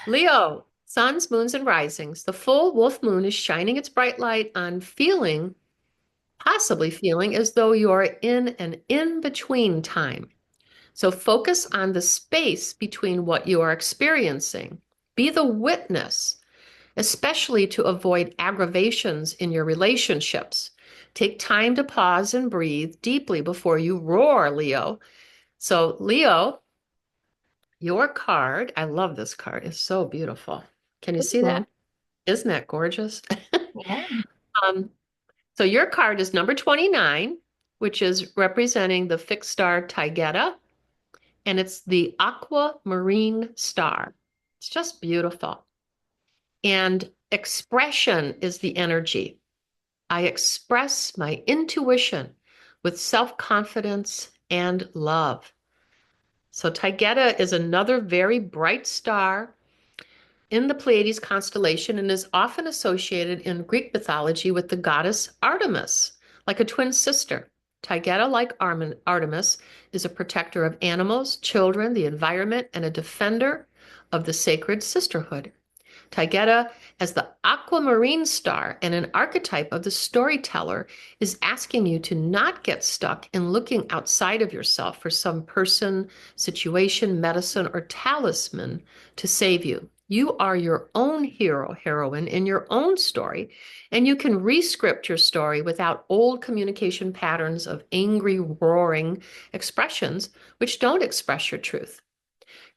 Leo, suns, moons, and risings. The full wolf moon is shining its bright light on possibly feeling as though you are in an in-between time. So focus on the space between what you are experiencing. Be the witness, especially to avoid aggravations in your relationships. Take time to pause and breathe deeply before you roar, Leo. So, Leo, your card, I love this card. It's so beautiful. Can you see Ooh, that? Isn't that gorgeous? yeah. Um, so your card is number 29, which is representing the fixed star Taygeta, and it's the aquamarine star. It's just beautiful. And expression is the energy. I express my intuition with self-confidence and love. So Taygeta is another very bright star in the Pleiades constellation and is often associated in Greek mythology with the goddess Artemis, like a twin sister. Taygeta, like Artemis, is a protector of animals, children, the environment, and a defender of the sacred sisterhood. Taygeta, as the aquamarine star and an archetype of the storyteller, is asking you to not get stuck in looking outside of yourself for some person, situation, medicine, or talisman to save you. You are your own hero, heroine in your own story, and you can rescript your story without old communication patterns of angry, roaring expressions which don't express your truth.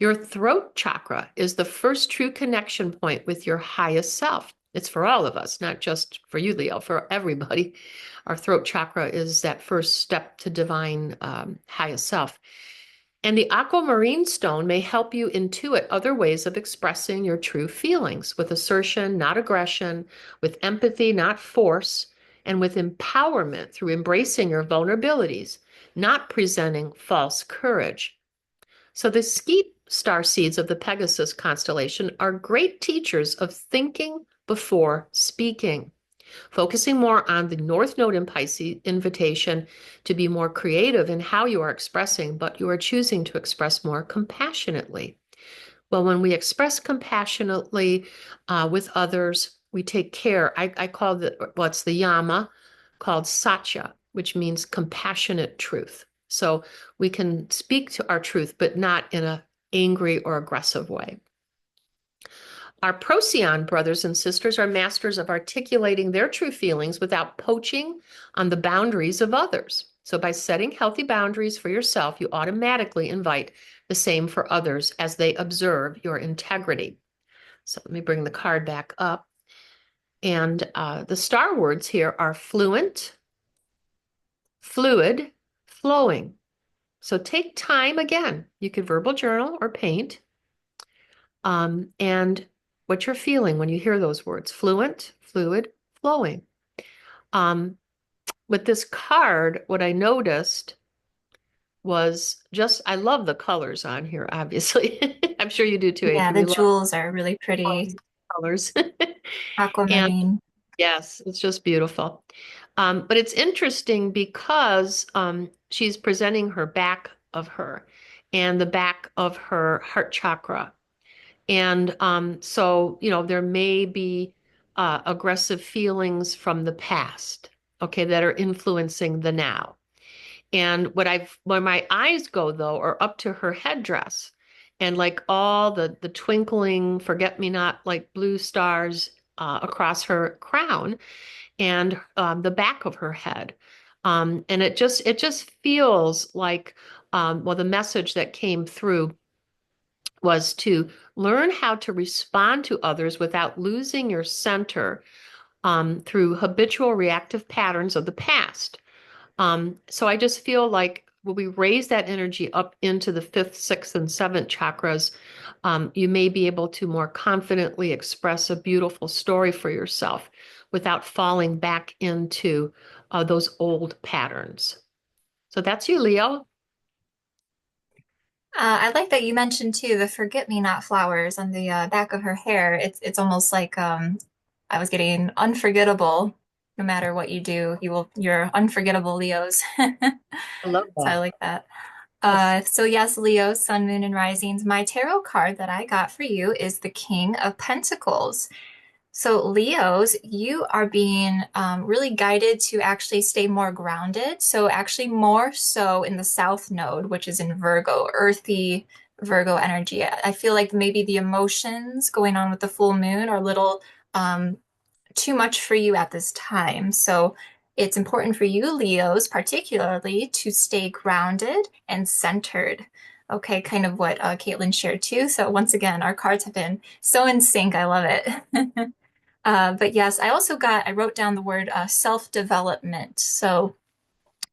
Your throat chakra is the first true connection point with your highest self. It's for all of us, not just for you, Leo, for everybody. Our throat chakra is that first step to divine highest self. And the aquamarine stone may help you intuit other ways of expressing your true feelings with assertion, not aggression, with empathy, not force, and with empowerment through embracing your vulnerabilities, not presenting false courage. So the Scheat star seeds of the Pegasus constellation are great teachers of thinking before speaking, focusing more on the North Node in Pisces invitation to be more creative in how you are expressing, but you are choosing to express more compassionately. Well, when we express compassionately with others, we take care. I call what's the yama called satya, which means compassionate truth. So we can speak to our truth, but not in an angry or aggressive way. Our Procyon brothers and sisters are masters of articulating their true feelings without poaching on the boundaries of others. So by setting healthy boundaries for yourself, you automatically invite the same for others as they observe your integrity. So let me bring the card back up. And the star words here are fluent, fluid, flowing. So take time again. You could verbal journal or paint. And what you're feeling when you hear those words, fluent, fluid, flowing. Um, with this card, what I noticed was just, I love the colors on here, obviously. I'm sure you do too, Yeah, Adrian. the You love jewels are really pretty. colors. And Aquamarine. yes, it's just beautiful. But it's interesting because she's presenting her back of her and the back of her heart chakra. And so, there may be aggressive feelings from the past, okay, that are influencing the now. And when my eyes go though, are up to her headdress and like all the twinkling forget-me-not like blue stars across her crown and the back of her head. And it just feels like well, the message that came through was to learn how to respond to others without losing your center through habitual reactive patterns of the past. So I just feel like when we raise that energy up into the fifth, sixth, and seventh chakras, you may be able to more confidently express a beautiful story for yourself without falling back into those old patterns. So that's you, Leo. I like that you mentioned too the forget-me-not flowers on the back of her hair. It's almost like I was getting unforgettable. No matter what you do, you're unforgettable, Leos. I love So I that. like that. Yes. So yes, Leo, Sun, Moon, and Risings. My tarot card that I got for you is the King of Pentacles. So, Leos, you are being really guided to actually stay more grounded. So, actually, more so in the South Node, which is in Virgo, earthy Virgo energy. I feel like maybe the emotions going on with the full moon are a little um, too much for you at this time. So, it's important for you, Leos, particularly, to stay grounded and centered. Okay, kind of what Caitlin shared too. So, once again, our cards have been so in sync. I love it. But yes, I wrote down the word self-development. So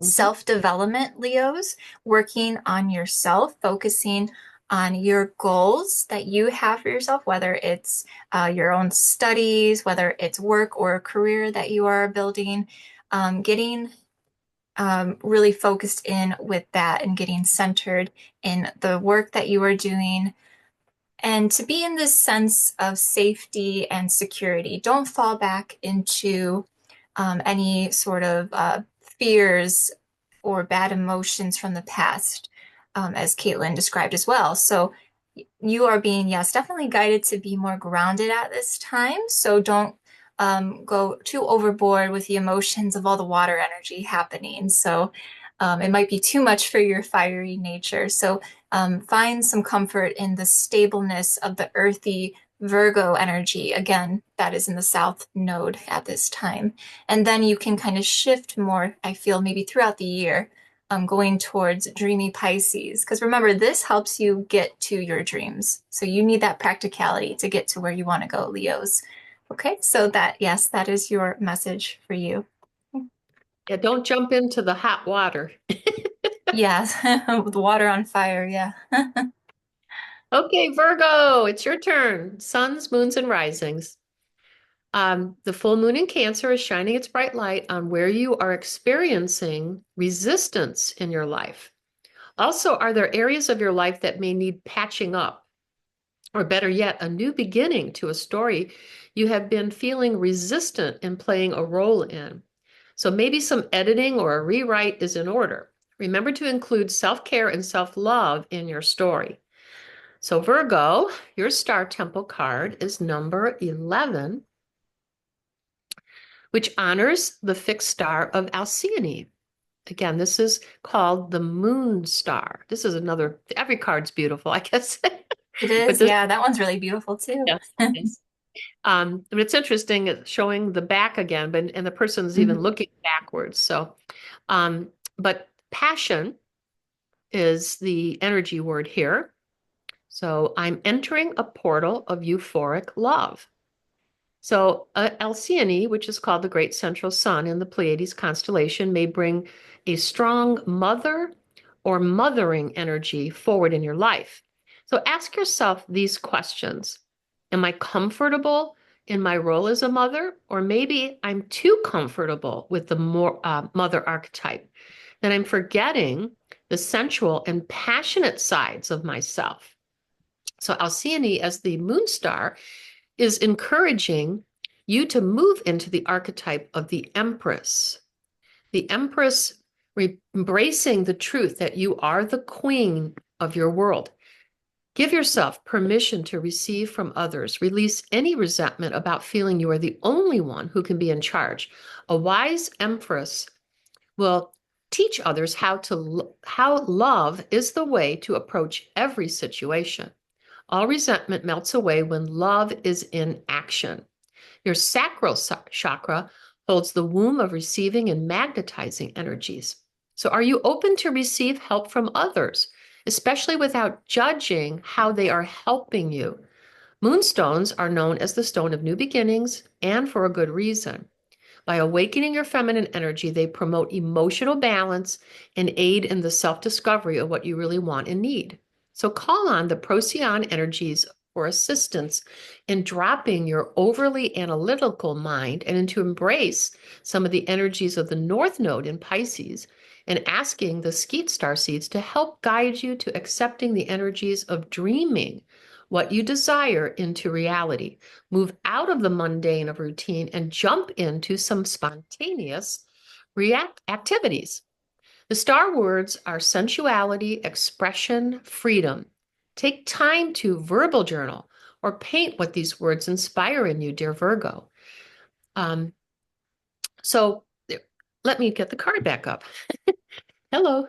Mhm. self-development, Leos, working on yourself, focusing on your goals that you have for yourself, whether it's your own studies, whether it's work or a career that you are building, getting really focused in with that and getting centered in the work that you are doing and to be in this sense of safety and security. Don't fall back into any sort of fears or bad emotions from the past, as Caitlin described as well. So you are being, yes, definitely guided to be more grounded at this time. So don't go too overboard with the emotions of all the water energy happening. So it might be too much for your fiery nature. So find some comfort in the stableness of the earthy Virgo energy. Again, that is in the South Node at this time. And then you can kind of shift more, I feel, maybe throughout the year, going towards dreamy Pisces. Because remember, this helps you get to your dreams. So you need that practicality to get to where you want to go, Leos. Okay, so that, yes, that is your message for you. Yeah, don't jump into the hot water. Yes, with water on fire, yeah. Okay, Virgo, it's your turn. Suns, moons, and risings. The full moon in Cancer is shining its bright light on where you are experiencing resistance in your life. Also, are there areas of your life that may need patching up, or better yet, a new beginning to a story you have been feeling resistant in playing a role in? So maybe some editing or a rewrite is in order. Remember to include self-care and self-love in your story. So Virgo, your star temple card is number 11, which honors the fixed star of Alcyone. Again, this is called the moon star. This is another, every card's beautiful, I guess. It But is, this, yeah, that one's really beautiful too. yes, yes. But it's interesting showing the back again, but and the person's even Mhm. looking backwards. So, um, but passion is the energy word here. So I'm entering a portal of euphoric love. So Alcyone, which is called the Great Central Sun in the Pleiades constellation, may bring a strong mother or mothering energy forward in your life. So ask yourself these questions. Am I comfortable in my role as a mother? Or maybe I'm too comfortable with the more mother archetype. Then I'm forgetting the sensual and passionate sides of myself. So Alcyone, as the moon star, is encouraging you to move into the archetype of the Empress. The Empress embracing the truth that you are the queen of your world. Give yourself permission to receive from others. Release any resentment about feeling you are the only one who can be in charge. A wise Empress will teach others how love is the way to approach every situation. All resentment melts away when love is in action. Your sacral chakra holds the womb of receiving and magnetizing energies. So, are you open to receive help from others, especially without judging how they are helping you? Moonstones are known as the stone of new beginnings, and for a good reason. By awakening your feminine energy, they promote emotional balance and aid in the self discovery of what you really want and need. So call on the Procyon energies for assistance in dropping your overly analytical mind and to embrace some of the energies of the North Node in Pisces and asking the Scheat star seeds to help guide you to accepting the energies of dreaming what you desire into reality. Move out of the mundane of routine and jump into some spontaneous react activities. The star words are sensuality, expression, freedom. Take time to verbal journal or paint what these words inspire in you, dear Virgo. Um, so let me get the card back up. Hello.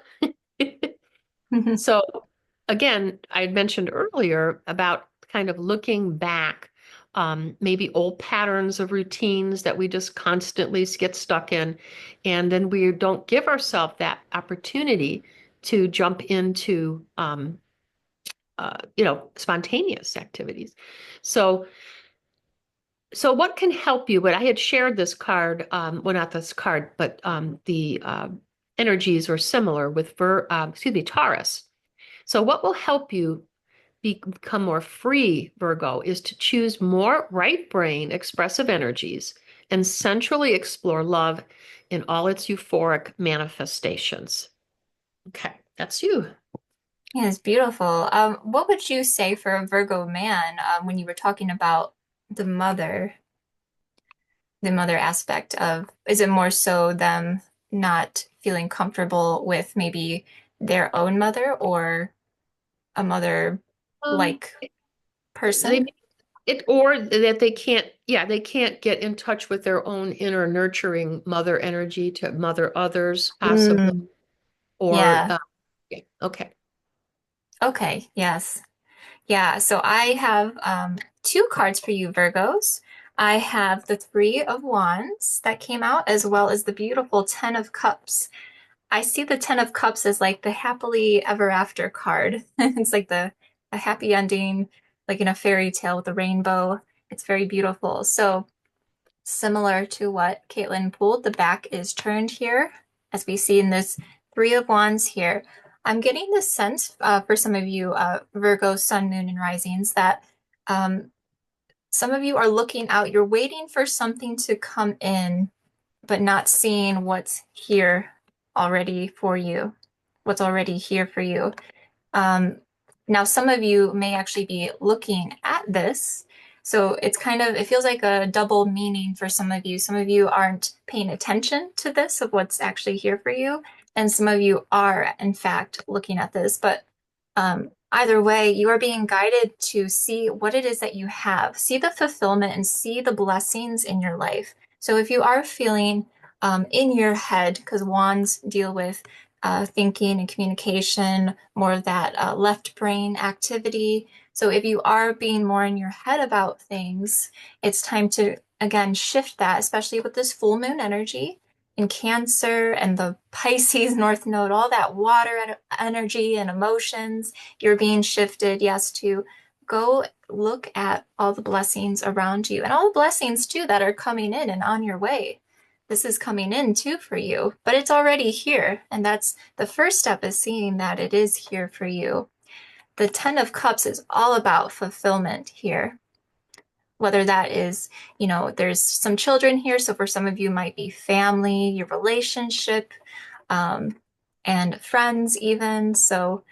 So again, I had mentioned earlier about kind of looking back, maybe old patterns of routines that we just constantly get stuck in, and then we don't give ourselves that opportunity to jump into, spontaneous activities. So, so what can help you? But I had shared this card, well, not this card, but the energies are similar with Taurus. So what will help you become more free, Virgo, is to choose more right brain expressive energies and centrally explore love in all its euphoric manifestations. Okay, that's you. Yeah, it's beautiful. What would you say for a Virgo man, when you were talking about the mother, the mother aspect of, is it more so them not feeling comfortable with maybe their own mother or a mother Um, like they person? it or that they can't, yeah, they can't get in touch with their own inner nurturing mother energy to mother others, possibly, Mm, or yeah. yeah, okay. Okay. Yes. Yeah. So I have two cards for you, Virgos. I have the Three of Wands that came out, as well as the beautiful Ten of Cups. I see the Ten of Cups as like the happily ever after card. It's like the a happy ending, like in a fairy tale with a rainbow. It's very beautiful. So similar to what Caitlin pulled, the back is turned here, as we see in this Three of Wands here. I'm getting the sense for some of you Virgo, Sun, Moon, and Risings that um, some of you are looking out. You're waiting for something to come in, but not seeing what's here already for you, what's already here for you. Um, Now, some of you may actually be looking at this. So it's kind of, it feels like a double meaning for some of you. Some of you aren't paying attention to this, of what's actually here for you. And some of you are, in fact, looking at this. But either way, you are being guided to see what it is that you have, see the fulfillment and see the blessings in your life. So if you are feeling in your head, because wands deal with thinking and communication, more of that left brain activity. So if you are being more in your head about things, it's time to, again, shift that, especially with this full moon energy in Cancer and the Pisces North Node, all that water energy and emotions. You're being shifted, yes, to go look at all the blessings around you and all the blessings too that are coming in and on your way. This is coming in too for you, but it's already here. And that's the first step, is seeing that it is here for you. The Ten of Cups is all about fulfillment here. Whether that is, there's some children here. So for some of you, might be family, your relationship, um, and friends, even. So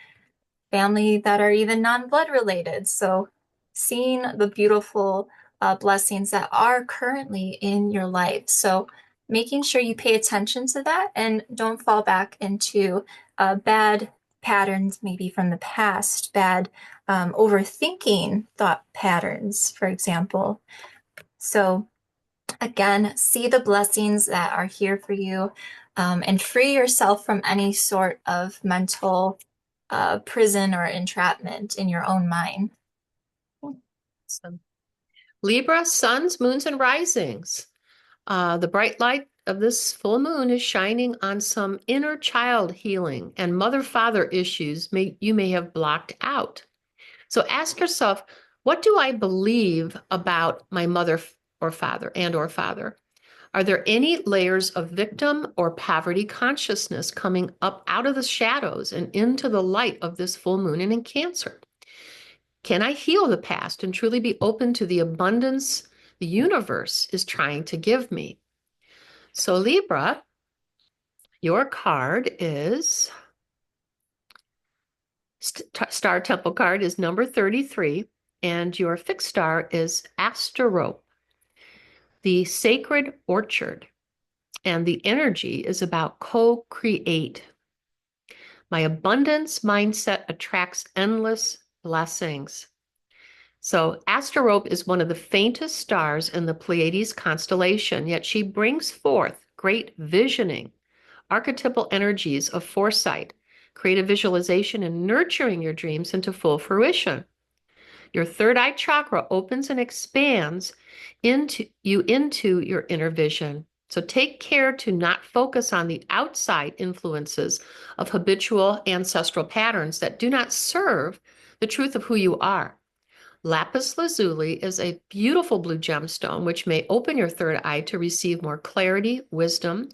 family that are even non-blood related. So seeing the beautiful blessings that are currently in your life. So making sure you pay attention to that and don't fall back into bad patterns, maybe from the past, bad overthinking thought patterns, for example. So again, see the blessings that are here for you, and free yourself from any sort of mental prison or entrapment in your own mind. So, Libra, suns, moons, and risings. The bright light of this full moon is shining on some inner child healing and mother-father issues you may have blocked out. So ask yourself, what do I believe about my mother or father and or father? Are there any layers of victim or poverty consciousness coming up out of the shadows and into the light of this full moon and in Cancer? Can I heal the past and truly be open to the abundance the universe is trying to give me? So Libra, Your card is Star Temple card is number 33, and your fixed star is Asterope, the sacred orchard. And the energy is about co-create. My abundance mindset attracts endless blessings. So Asterope is one of the faintest stars in the Pleiades constellation, yet she brings forth great visioning, archetypal energies of foresight, creative visualization, and nurturing your dreams into full fruition. Your third eye chakra opens and expands into your inner vision. So take care to not focus on the outside influences of habitual ancestral patterns that do not serve the truth of who you are. Lapis lazuli is a beautiful blue gemstone which may open your third eye to receive more clarity, wisdom,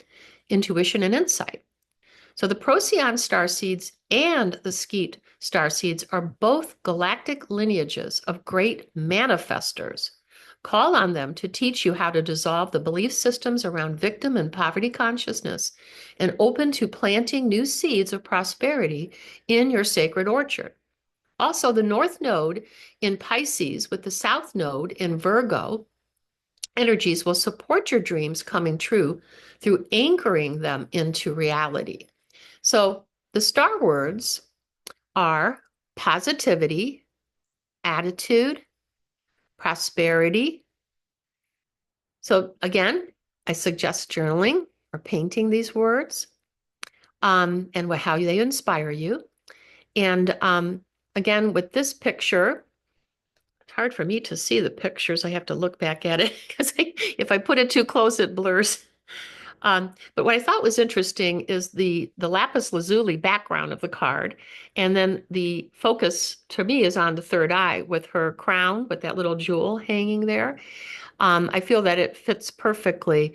intuition, and insight. So the Procyon star seeds and the Scheat star seeds are both galactic lineages of great manifestors. Call on them to teach you how to dissolve the belief systems around victim and poverty consciousness and open to planting new seeds of prosperity in your sacred orchard. Also, the North Node in Pisces with the South Node in Virgo energies will support your dreams coming true through anchoring them into reality. So the star words are positivity, attitude, prosperity. So again, I suggest journaling or painting these words and how they inspire you. And again, with this picture, it's hard for me to see the pictures. I have to look back at it because if I put it too close, it blurs. But what I thought was interesting is the lapis lazuli background of the card, and then the focus to me is on the third eye with her crown with that little jewel hanging there. I feel that it fits perfectly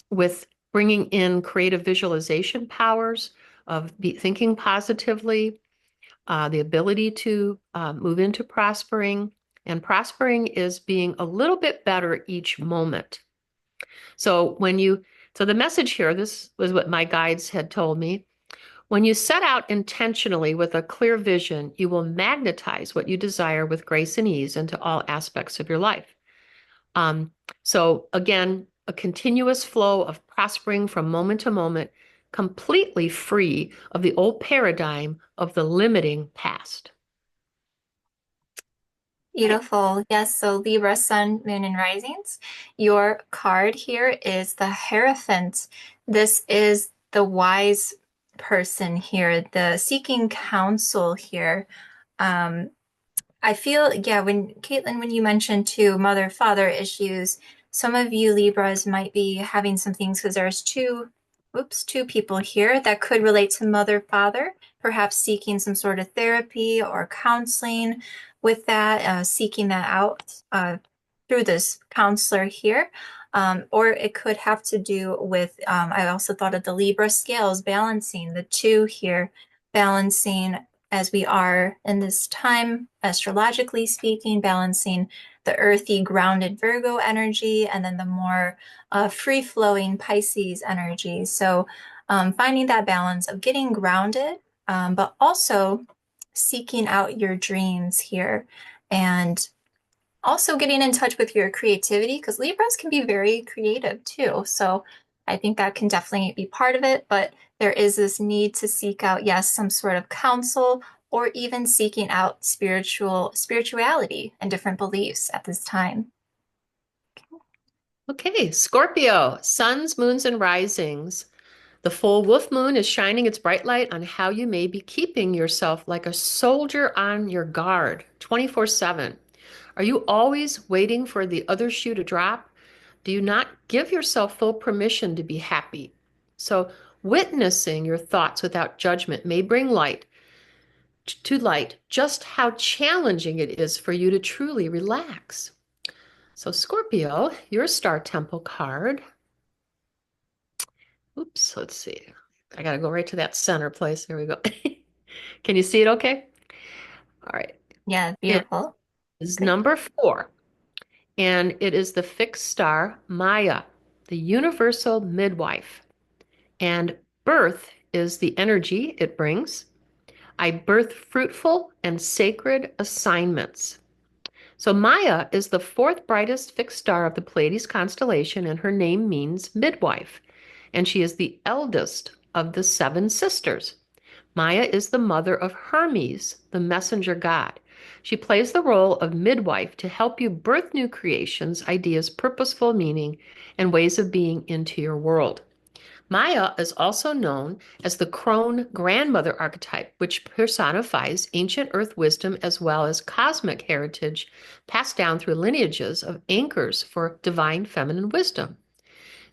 with bringing in creative visualization powers of thinking positively, the ability to move into prospering, and prospering is being a little bit better each moment. So the message here, this was what my guides had told me. When you set out intentionally with a clear vision, you will magnetize what you desire with grace and ease into all aspects of your life. Um, so again, a continuous flow of prospering from moment to moment, completely free of the old paradigm of the limiting past. Okay. Beautiful. Yes, so Libra, Sun, Moon, and Risings. Your card here is the Hierophant. This is the wise person here, the seeking counsel here. Um, I feel, yeah, when Caitlin, when you mentioned too mother-father issues, some of you Libras might be having some things because there's two people here that could relate to mother-father, perhaps seeking some sort of therapy or counseling with that, seeking that out through this counselor here. Or it could have to do with, I also thought of the Libra scales, balancing the two here, balancing as we are in this time, astrologically speaking, balancing the earthy, grounded Virgo energy and then the more free-flowing Pisces energy. So finding that balance of getting grounded, but also seeking out your dreams here and also getting in touch with your creativity because Libras can be very creative too. So I think that can definitely be part of it, but there is this need to seek out, yes, some sort of counsel or even seeking out spirituality and different beliefs at this time. Okay, Scorpio, suns, moons, and risings. The full wolf moon is shining its bright light on how you may be keeping yourself like a soldier on your guard 24/7. Are you always waiting for the other shoe to drop? Do you not give yourself full permission to be happy? So, witnessing your thoughts without judgment may bring light just how challenging it is for you to truly relax. So, Scorpio, your star temple card. Oops, let's see. I got to go right to that center place. There we go. Can you see it okay? All right. Yeah, It beautiful. is Great. number 4, and it is the fixed star Maya, the universal midwife. And birth is the energy it brings. I birth fruitful and sacred assignments. So Maya is the fourth brightest fixed star of the Pleiades constellation, and her name means midwife. And she is the eldest of the seven sisters. Maya is the mother of Hermes, the messenger god. She plays the role of midwife to help you birth new creations, ideas, purposeful meaning, and ways of being into your world. Maya is also known as the crone grandmother archetype, which personifies ancient earth wisdom as well as cosmic heritage passed down through lineages of anchors for divine feminine wisdom.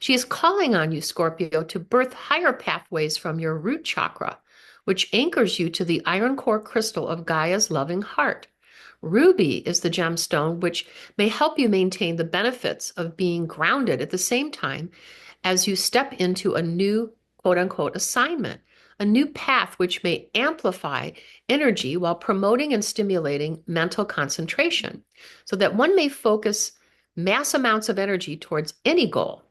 She is calling on you, Scorpio, to birth higher pathways from your root chakra, which anchors you to the iron core crystal of Gaia's loving heart. Ruby is the gemstone which may help you maintain the benefits of being grounded at the same time as you step into a new quote unquote assignment, a new path which may amplify energy while promoting and stimulating mental concentration, so that one may focus mass amounts of energy towards any goal.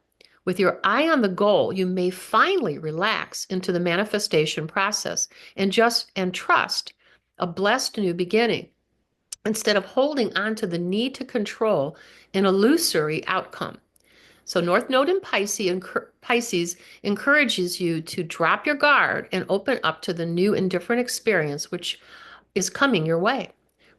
With your eye on the goal, you may finally relax into the manifestation process and trust a blessed new beginning instead of holding on to the need to control an illusory outcome. So North Node in Pisces encourages you to drop your guard and open up to the new and different experience which is coming your way.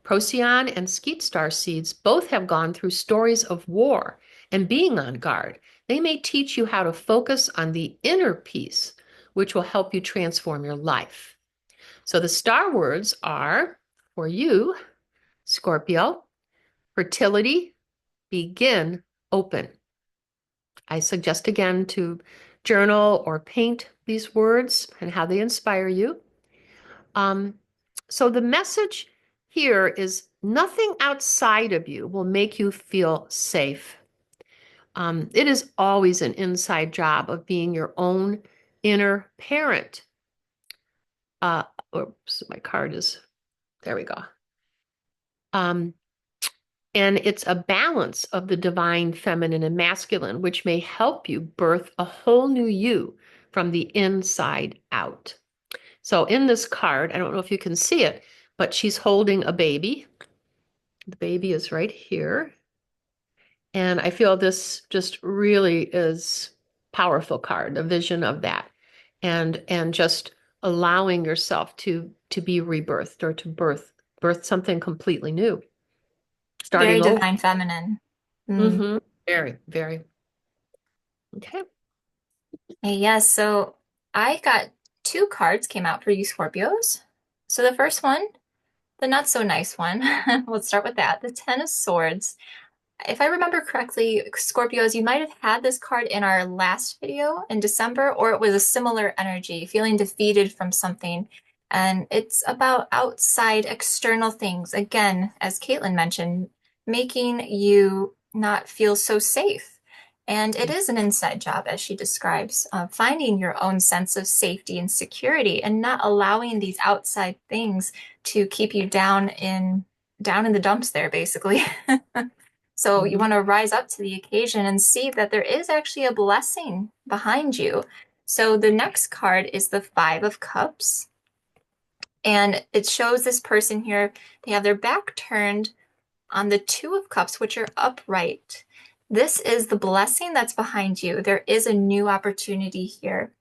Procyon and Scheat star seeds both have gone through stories of war and being on guard. They may teach you how to focus on the inner peace, which will help you transform your life. So the star words are for you, Scorpio, fertility, begin, open. I suggest again to journal or paint these words and how they inspire you. So the message here is nothing outside of you will make you feel safe. It is always an inside job of being your own inner parent. Oops, my card is, there we go. And it's a balance of the divine feminine and masculine, which may help you birth a whole new you from the inside out. So in this card, I don't know if you can see it, but she's holding a baby. The baby is right here. And I feel this just really is powerful card, a vision of that. And just allowing yourself to be rebirthed or to birth something completely new, Very starting over. divine feminine. Mm-hmm. Very, very. Okay. Yes, so I got two cards came out for you Scorpios. So the first one, the not so nice one, let's start with that. The Ten of Swords. If I remember correctly, Scorpios, you might have had this card in our last video in December, or it was a similar energy, feeling defeated from something. And it's about outside external things. Again, as Caitlin mentioned, making you not feel so safe. And it is an inside job, as she describes, finding your own sense of safety and security and not allowing these outside things to keep you down in the dumps there, basically. So you want to rise up to the occasion and see that there is actually a blessing behind you. So the next card is the Five of Cups. And it shows this person here, they have their back turned on the Two of Cups, which are upright. This is the blessing that's behind you. There is a new opportunity here.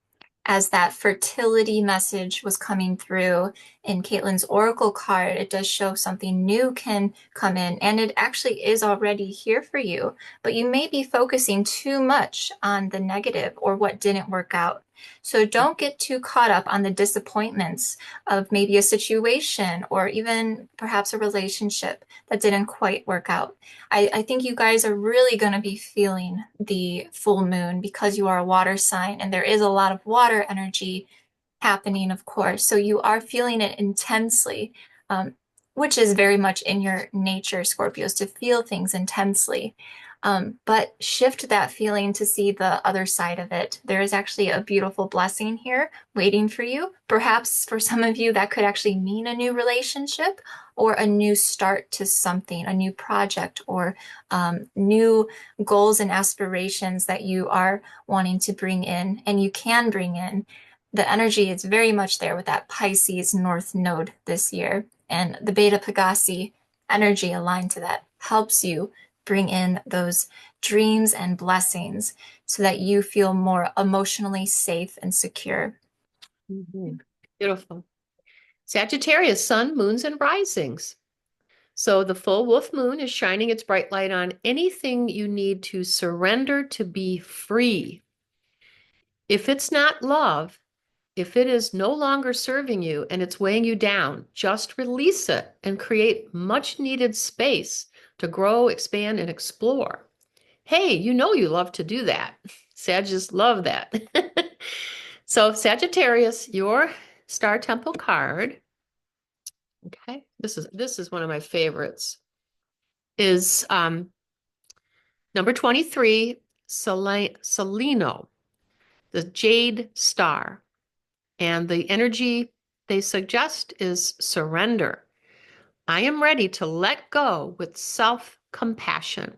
As that fertility message was coming through in Caitlin's oracle card, it does show something new can come in, and it actually is already here for you. But you may be focusing too much on the negative or what didn't work out. So don't get too caught up on the disappointments of maybe a situation or even perhaps a relationship that didn't quite work out. I think you guys are really going to be feeling the full moon because you are a water sign and there is a lot of water energy happening, of course. So you are feeling it intensely, which is very much in your nature, Scorpios, to feel things intensely. But shift that feeling to see the other side of it. There is actually a beautiful blessing here waiting for you. Perhaps for some of you, that could actually mean a new relationship or a new start to something, a new project, or new goals and aspirations that you are wanting to bring in and you can bring in. The energy is very much there with that Pisces North Node this year. And the Beta Pegasi energy aligned to that helps you bring in those dreams and blessings so that you feel more emotionally safe and secure. Mhm. Beautiful. Sagittarius, sun, moons, and risings. So the full wolf moon is shining its bright light on anything you need to surrender to be free. If it's not love, if it is no longer serving you and it's weighing you down, just release it and create much needed space to grow, expand, and explore. Hey, you know you love to do that. Sagittarius love that. So Sagittarius, your star temple card, okay, this is one of my favorites, is number 23, Seleno, the jade star. And the energy they suggest is surrender. I am ready to let go with self-compassion.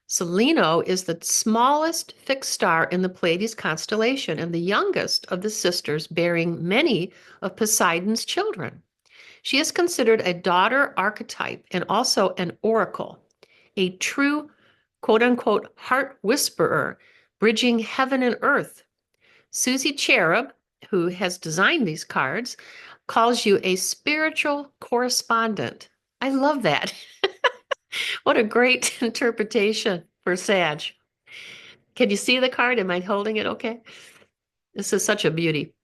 Seleno is the smallest fixed star in the Pleiades constellation and the youngest of the sisters, bearing many of Poseidon's children. She is considered a daughter archetype and also an oracle, a true quote unquote heart whisperer, bridging heaven and earth. Susie Cherub, who has designed these cards, calls you a spiritual correspondent. I love that. What a great interpretation for Sag. Can you see the card? Am I holding it okay? This is such a beauty.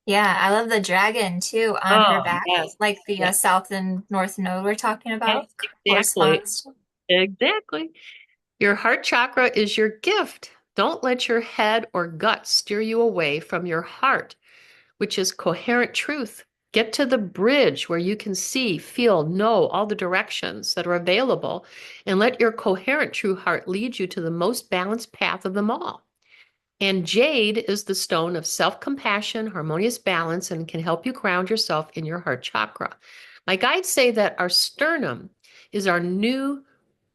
Yeah, I love the dragon too on her Oh, back, yes. like the Yeah. South and North Node we're talking Yes, about exactly. corresponds. Exactly. Your heart chakra is your gift. Don't let your head or gut steer you away from your heart, which is coherent truth. Get to the bridge where you can see, feel, know all the directions that are available, and let your coherent true heart lead you to the most balanced path of them all. And jade is the stone of self-compassion, harmonious balance, and can help you ground yourself in your heart chakra. My guides say that our sternum is our new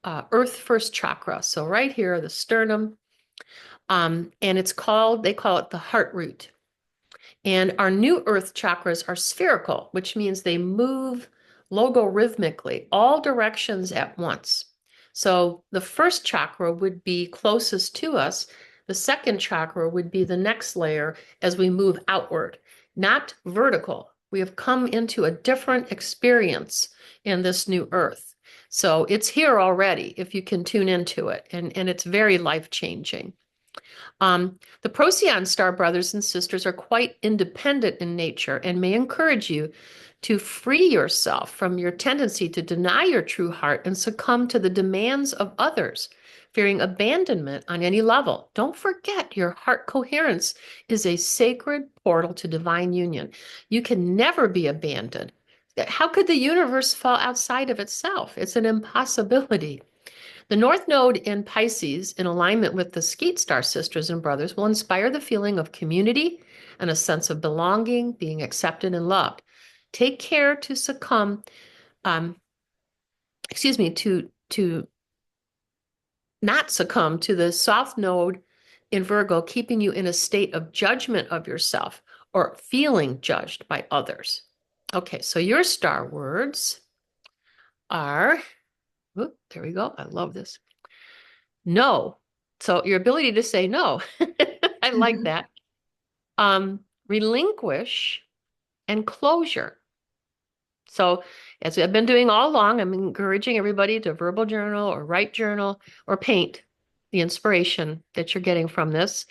earth first chakra. So right here, the sternum, and they call it the heart root. And our new earth chakras are spherical, which means they move logorhythmically, all directions at once. So the first chakra would be closest to us. The second chakra would be the next layer as we move outward, not vertical. We have come into a different experience in this new earth. So it's here already if you can tune into it, and it's very life-changing. The Procyon star brothers and sisters are quite independent in nature and may encourage you to free yourself from your tendency to deny your true heart and succumb to the demands of others, fearing abandonment on any level. Don't forget your heart coherence is a sacred portal to divine union. You can never be abandoned. How could the universe fall outside of itself? It's an impossibility. The North Node in Pisces, in alignment with the Scheat star sisters and brothers, will inspire the feeling of community and a sense of belonging, being accepted and loved. Take care to succumb, um, excuse me, to not succumb to the South Node in Virgo, keeping you in a state of judgment of yourself or feeling judged by others. Okay, so your star words are, there we go. I love this. No. So your ability to say no. I like that. Relinquish and closure. So as I've been doing all along, I'm encouraging everybody to verbal journal or write journal or paint the inspiration that you're getting from this.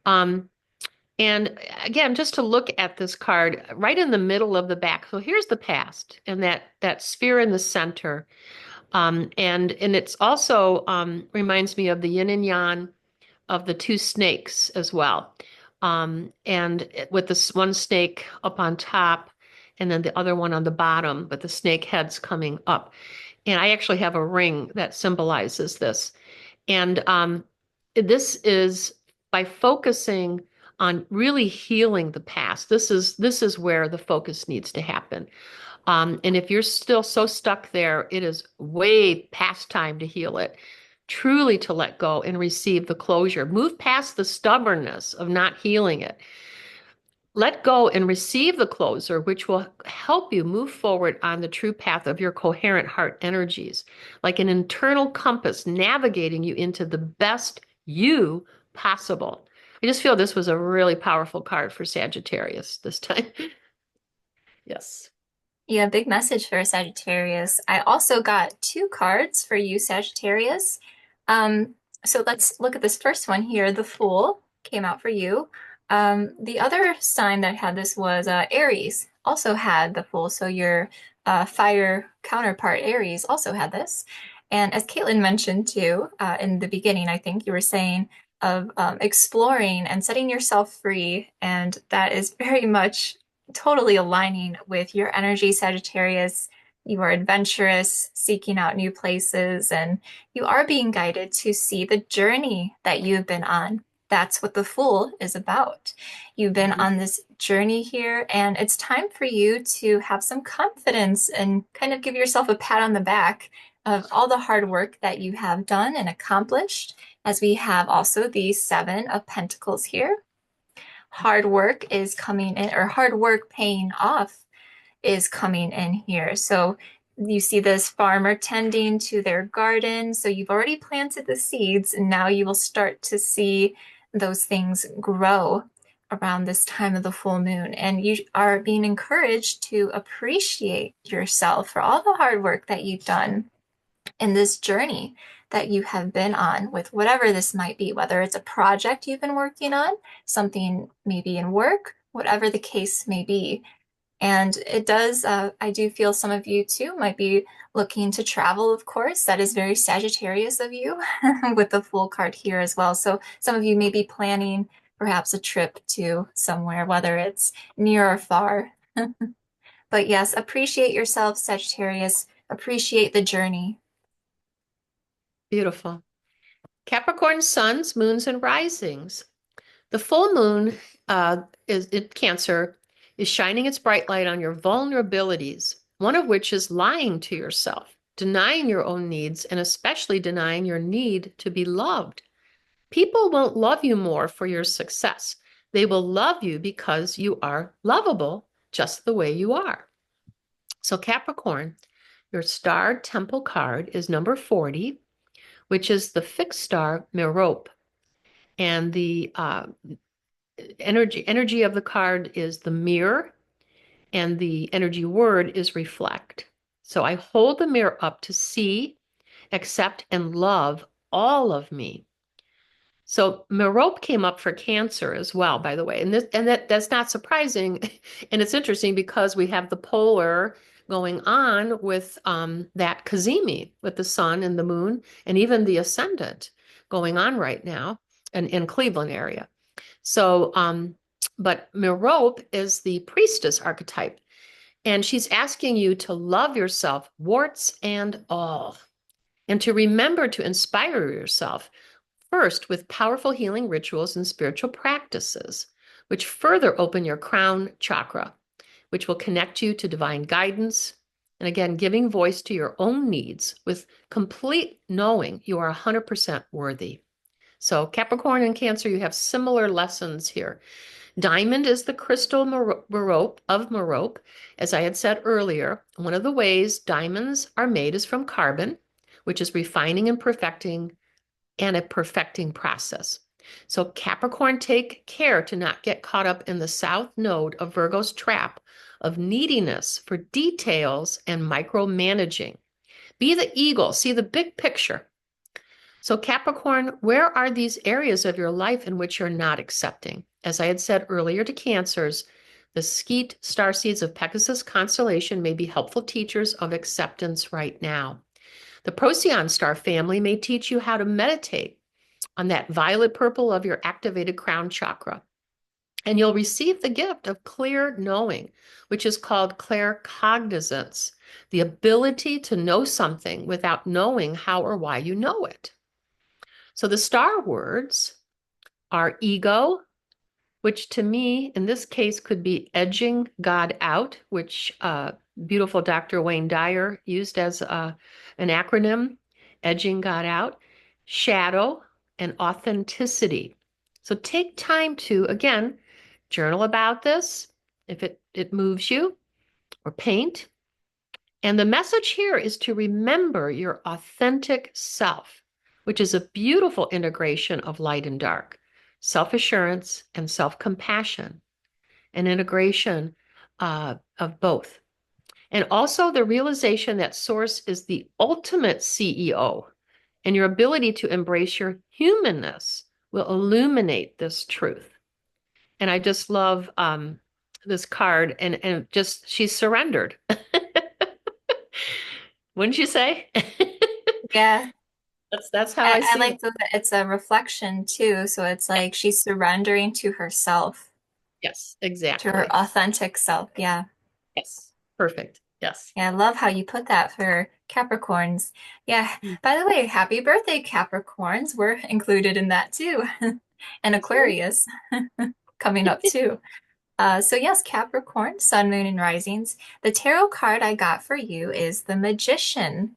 Um, and again, just to look at this card right in the middle of the back. So here's the past and that sphere in the center. And it's also reminds me of the yin and yang of the two snakes as well. And with this one snake up on top and then the other one on the bottom, but the snake head's coming up. And I actually have a ring that symbolizes this. And this is by focusing on really healing the past. This is where the focus needs to happen. And if you're still so stuck there, it is way past time to heal it, truly to let go and receive the closure. Move past the stubbornness of not healing it. Let go and receive the closure, which will help you move forward on the true path of your coherent heart energies, like an internal compass navigating you into the best you possible. I just feel this was a really powerful card for Sagittarius this time. Yes. Yeah, big message for Sagittarius. I also got two cards for you, Sagittarius. Um, so let's look at this first one here. The Fool came out for you. The other sign that had this was Aries, also had the Fool. So your fire counterpart, Aries, also had this. And as Caitlin mentioned too, in the beginning, I think you were saying of exploring and setting yourself free. And that is very much totally aligning with your energy, Sagittarius. You are adventurous, seeking out new places, and you are being guided to see the journey that you've been on. That's what the Fool is about. You've been Mhm. on this journey here, and it's time for you to have some confidence and kind of give yourself a pat on the back of all the hard work that you have done and accomplished, as we have also the Seven of Pentacles here. Hard work is coming in, or hard work paying off is coming in here. So you see this farmer tending to their garden. So you've already planted the seeds, and now you will start to see those things grow around this time of the full moon. And you are being encouraged to appreciate yourself for all the hard work that you've done in this journey that you have been on with whatever this might be, whether it's a project you've been working on, something maybe in work, whatever the case may be. And it does, I do feel some of you too might be looking to travel, of course. That is very Sagittarius of you with the Fool card here as well. So some of you may be planning perhaps a trip to somewhere, whether it's near or far. But yes, appreciate yourself, Sagittarius. Appreciate the journey. Beautiful. Capricorn suns, moons, and risings. The full moon is in Cancer is shining its bright light on your vulnerabilities, one of which is lying to yourself, denying your own needs, and especially denying your need to be loved. People won't love you more for your success. They will love you because you are lovable just the way you are. So, Capricorn, your star temple card is number 40, which is the fixed star Merope. And the energy of the card is the mirror, and the energy word is reflect. So I hold the mirror up to see, accept, and love all of me. So Merope came up for Cancer as well, by the way, and that's not surprising, and it's interesting because we have the polar going on with that Cazimi with the sun and the moon, and even the ascendant going on right now, and in Cleveland area. So, but Merope is the priestess archetype, and she's asking you to love yourself, warts and all, and to remember to inspire yourself first with powerful healing rituals and spiritual practices, which further open your crown chakra, which will connect you to divine guidance. And again, giving voice to your own needs with complete knowing you are 100% worthy. So, Capricorn and Cancer, you have similar lessons here. Diamond is the crystal Merope of Merope. As I had said earlier, one of the ways diamonds are made is from carbon, which is refining and perfecting and a perfecting process. So, Capricorn, take care to not get caught up in the south node of Virgo's trap of neediness for details and micromanaging. Be the eagle, see the big picture. So, Capricorn, where are these areas of your life in which you're not accepting? As I had said earlier to Cancers, the Scheat star seeds of Pegasus constellation may be helpful teachers of acceptance right now. The Procyon star family may teach you how to meditate on that violet purple of your activated crown chakra. And you'll receive the gift of clear knowing, which is called claircognizance, the ability to know something without knowing how or why you know it. So the star words are ego, which to me, in this case, could be edging God out, which beautiful Dr. Wayne Dyer used as an acronym, edging God out, shadow, and authenticity. So take time to, again, journal about this if it moves you, or paint. And the message here is to remember your authentic self, which is a beautiful integration of light and dark, self-assurance and self-compassion, an integration of both. And also the realization that Source is the ultimate CEO, and your ability to embrace your humanness will illuminate this truth. And I just love this card, and just she's surrendered. Wouldn't you say? Yeah. That's how I I see like that. that it's a reflection too. So it's like she's surrendering to herself, Yes, to her exactly. authentic self. Yeah. Yes. Perfect. Yes. Yeah, I love how you put that for Capricorns. Yeah. Mm. By the way, happy birthday, Capricorns. We're included in that too. And Thank you. Aquarius coming up too. So yes, Capricorn, Sun, Moon, and Risings. The tarot card I got for you is the Magician.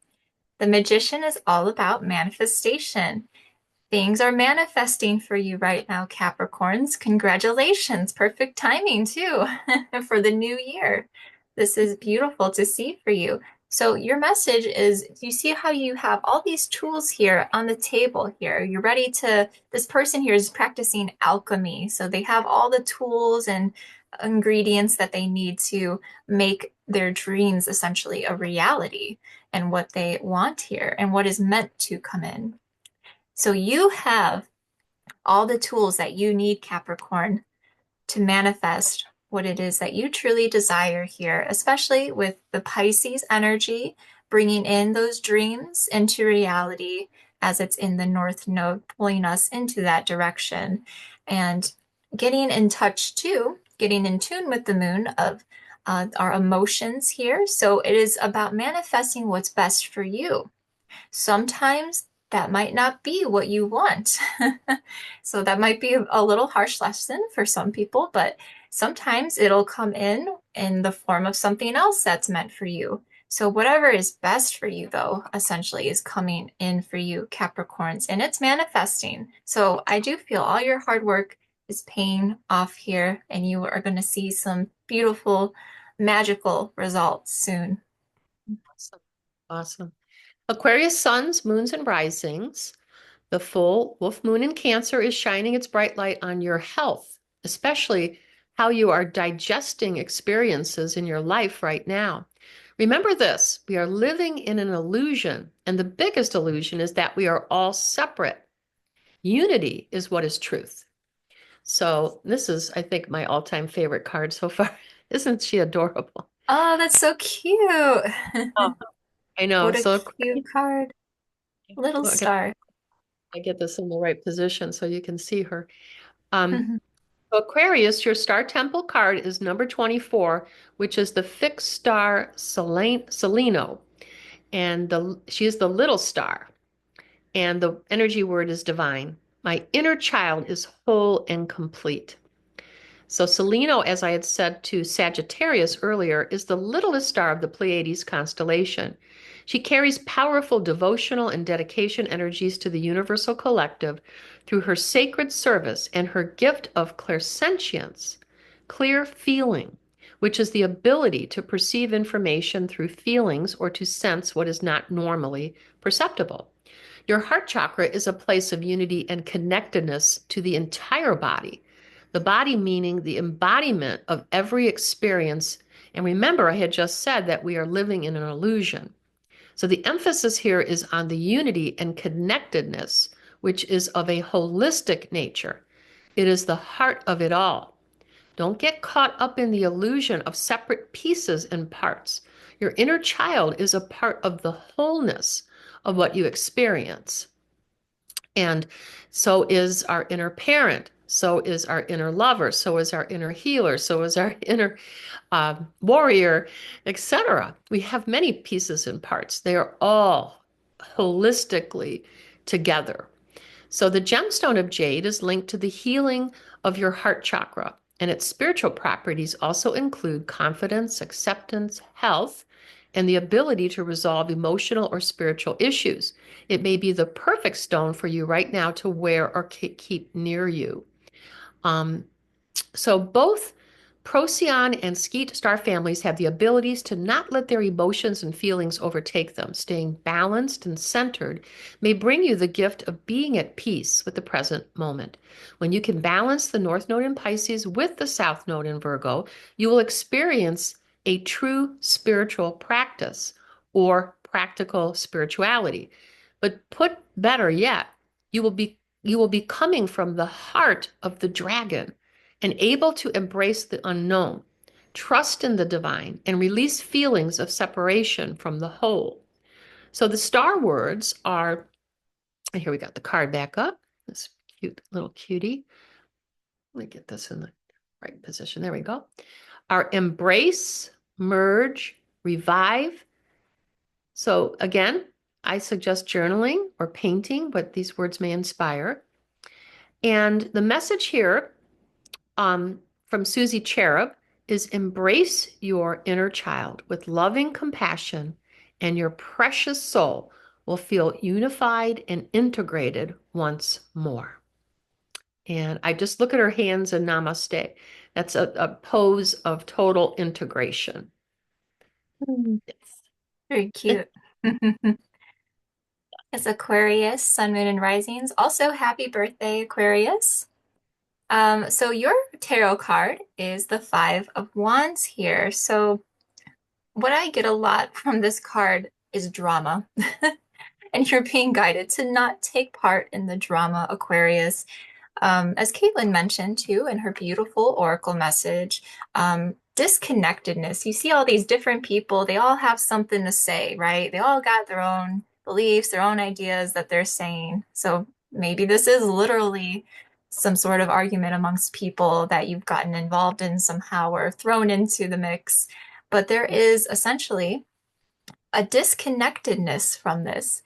The Magician is all about manifestation. Things are manifesting for you right now, Capricorns. Congratulations. Perfect timing, too, for the new year. This is beautiful to see for you. So, your message is you see how you have all these tools here on the table here. You're ready to, this person here is practicing alchemy. So, they have all the tools and ingredients that they need to make their dreams essentially a reality and what they want here and what is meant to come in. So you have all the tools that you need, Capricorn, to manifest what it is that you truly desire here, especially with the Pisces energy, bringing in those dreams into reality as it's in the North Node, pulling us into that direction. And getting in touch too, getting in tune with the moon of our emotions here. So it is about manifesting what's best for you. Sometimes that might not be what you want. So that might be a little harsh lesson for some people, but sometimes it'll come in the form of something else that's meant for you. So whatever is best for you, though, essentially is coming in for you, Capricorns, and it's manifesting. So I do feel all your hard work is paying off here, and you are going to see some beautiful, magical results soon. Awesome. Awesome. Aquarius suns, moons, and risings. The full wolf moon in Cancer is shining its bright light on your health, especially how you are digesting experiences in your life right now. Remember this, we are living in an illusion, and the biggest illusion is that we are all separate. Unity is what is truth. So this is, I think, my all-time favorite card so far. Isn't she adorable? Oh, that's so cute. Oh, I know. What a So cute card. Little well, star. I get this in the right position so you can see her. Um, Mhm. so Aquarius, your star temple card is number 24, which is the fixed star Seleno. And she is the little star. And the energy word is divine. My inner child is whole and complete. So Seleno, as I had said to Sagittarius earlier, is the littlest star of the Pleiades constellation. She carries powerful devotional and dedication energies to the universal collective through her sacred service and her gift of clairsentience, clear feeling, which is the ability to perceive information through feelings or to sense what is not normally perceptible. Your heart chakra is a place of unity and connectedness to the entire body. The body meaning the embodiment of every experience. And remember, I had just said that we are living in an illusion. So the emphasis here is on the unity and connectedness, which is of a holistic nature. It is the heart of it all. Don't get caught up in the illusion of separate pieces and parts. Your inner child is a part of the wholeness of what you experience. And so is our inner parent. So is our inner lover. So is our inner healer. So is our inner warrior, etc. We have many pieces and parts. They are all holistically together. So the gemstone of jade is linked to the healing of your heart chakra, and its spiritual properties also include confidence, acceptance, health, and the ability to resolve emotional or spiritual issues. It may be the perfect stone for you right now to wear or keep near you. Um, so both Procyon and Skeet star families have the abilities to not let their emotions and feelings overtake them. Staying balanced and centered may bring you the gift of being at peace with the present moment. When you can balance the North Node in Pisces with the South Node in Virgo, you will experience a true spiritual practice or practical spirituality. But put better yet, you will be coming from the heart of the dragon and able to embrace the unknown, trust in the divine, and release feelings of separation from the whole. So the star words are, and here we got the card back up, this cute little cutie. Let me get this in the right position. There we go. Are embrace, merge, revive. So again, I suggest journaling or painting, but these words may inspire. And the message here from Susie Cherub is embrace your inner child with loving compassion, and your precious soul will feel unified and integrated once more. And I just look at her hands and namaste. That's a pose of total integration. Yes. Very cute. It's Aquarius, Sun, Moon, and Risings. Also, happy birthday, Aquarius. So your tarot card is the Five of Wands here. So what I get a lot from this card is drama. And you're being guided to not take part in the drama, Aquarius. As Caitlin mentioned too in her beautiful oracle message, disconnectedness. You see all these different people, they all have something to say, right? They all got their own beliefs, their own ideas that they're saying. So maybe this is literally some sort of argument amongst people that you've gotten involved in somehow or thrown into the mix. But there is essentially a disconnectedness from this.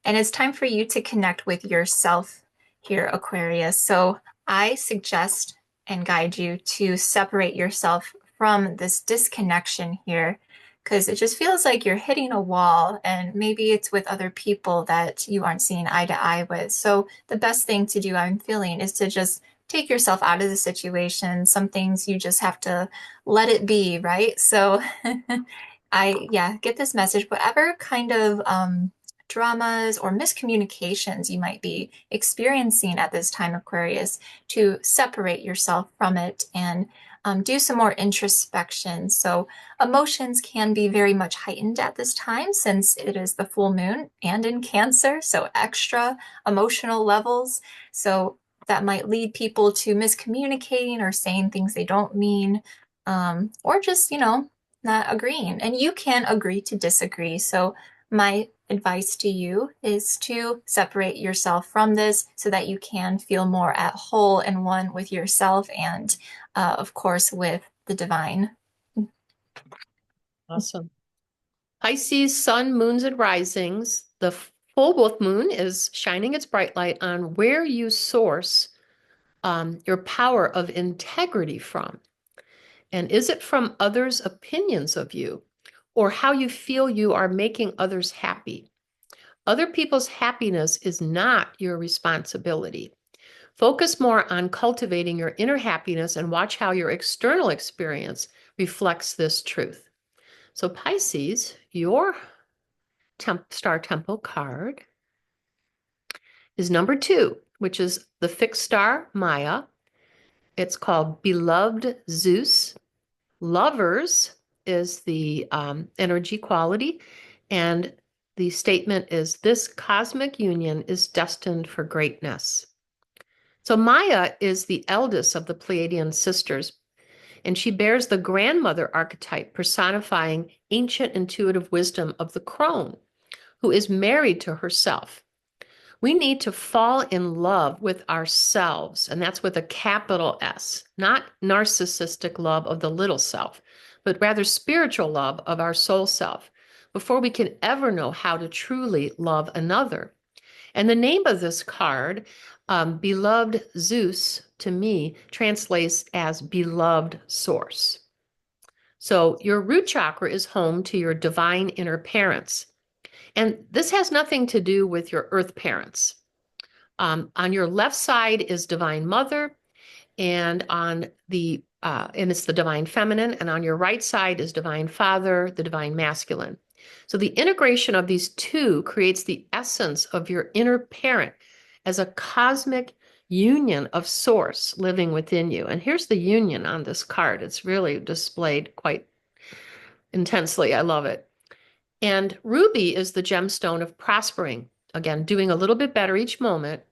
And it's time for you to connect with yourself here, Aquarius. So I suggest and guide you to separate yourself from this disconnection here, because it just feels like you're hitting a wall, and maybe it's with other people that you aren't seeing eye to eye with. So the best thing to do, I'm feeling, is to just take yourself out of the situation. Some things you just have to let it be, right? So yeah, get this message. Whatever kind of dramas or miscommunications you might be experiencing at this time, Aquarius, to separate yourself from it and do some more introspection. So emotions can be very much heightened at this time since it is the full moon and in Cancer, so extra emotional levels. So that might lead people to miscommunicating or saying things they don't mean, or just, not agreeing. And you can agree to disagree. So my advice to you is to separate yourself from this so that you can feel more at whole and one with yourself and, of course, with the divine. Awesome. Pisces, sun, moons, and risings. The full moon is shining its bright light on where you source your power of integrity from. And is it from others' opinions of you or how you feel you are making others happy? Other people's happiness is not your responsibility. Focus more on cultivating your inner happiness and watch how your external experience reflects this truth. So Pisces, your star temple card is number 2, which is the fixed star Maya. It's called Beloved Zeus. Lovers is the energy quality, and the statement is this cosmic union is destined for greatness. So Maya is the eldest of the Pleiadian sisters, and she bears the grandmother archetype personifying ancient intuitive wisdom of the crone, who is married to herself. We need to fall in love with ourselves, and that's with a capital S, not narcissistic love of the little self, but rather spiritual love of our soul self, before we can ever know how to truly love another. And the name of this card, Beloved Zeus, to me, translates as beloved source. So your root chakra is home to your divine inner parents. And this has nothing to do with your earth parents. On your left side is Divine Mother, and and it's the Divine Feminine, and on your right side is Divine Father, the Divine Masculine. So the integration of these two creates the essence of your inner parent as a cosmic union of source living within you. And here's the union on this card. It's really displayed quite intensely. I love it. And ruby is the gemstone of prospering, again, doing a little bit better each moment.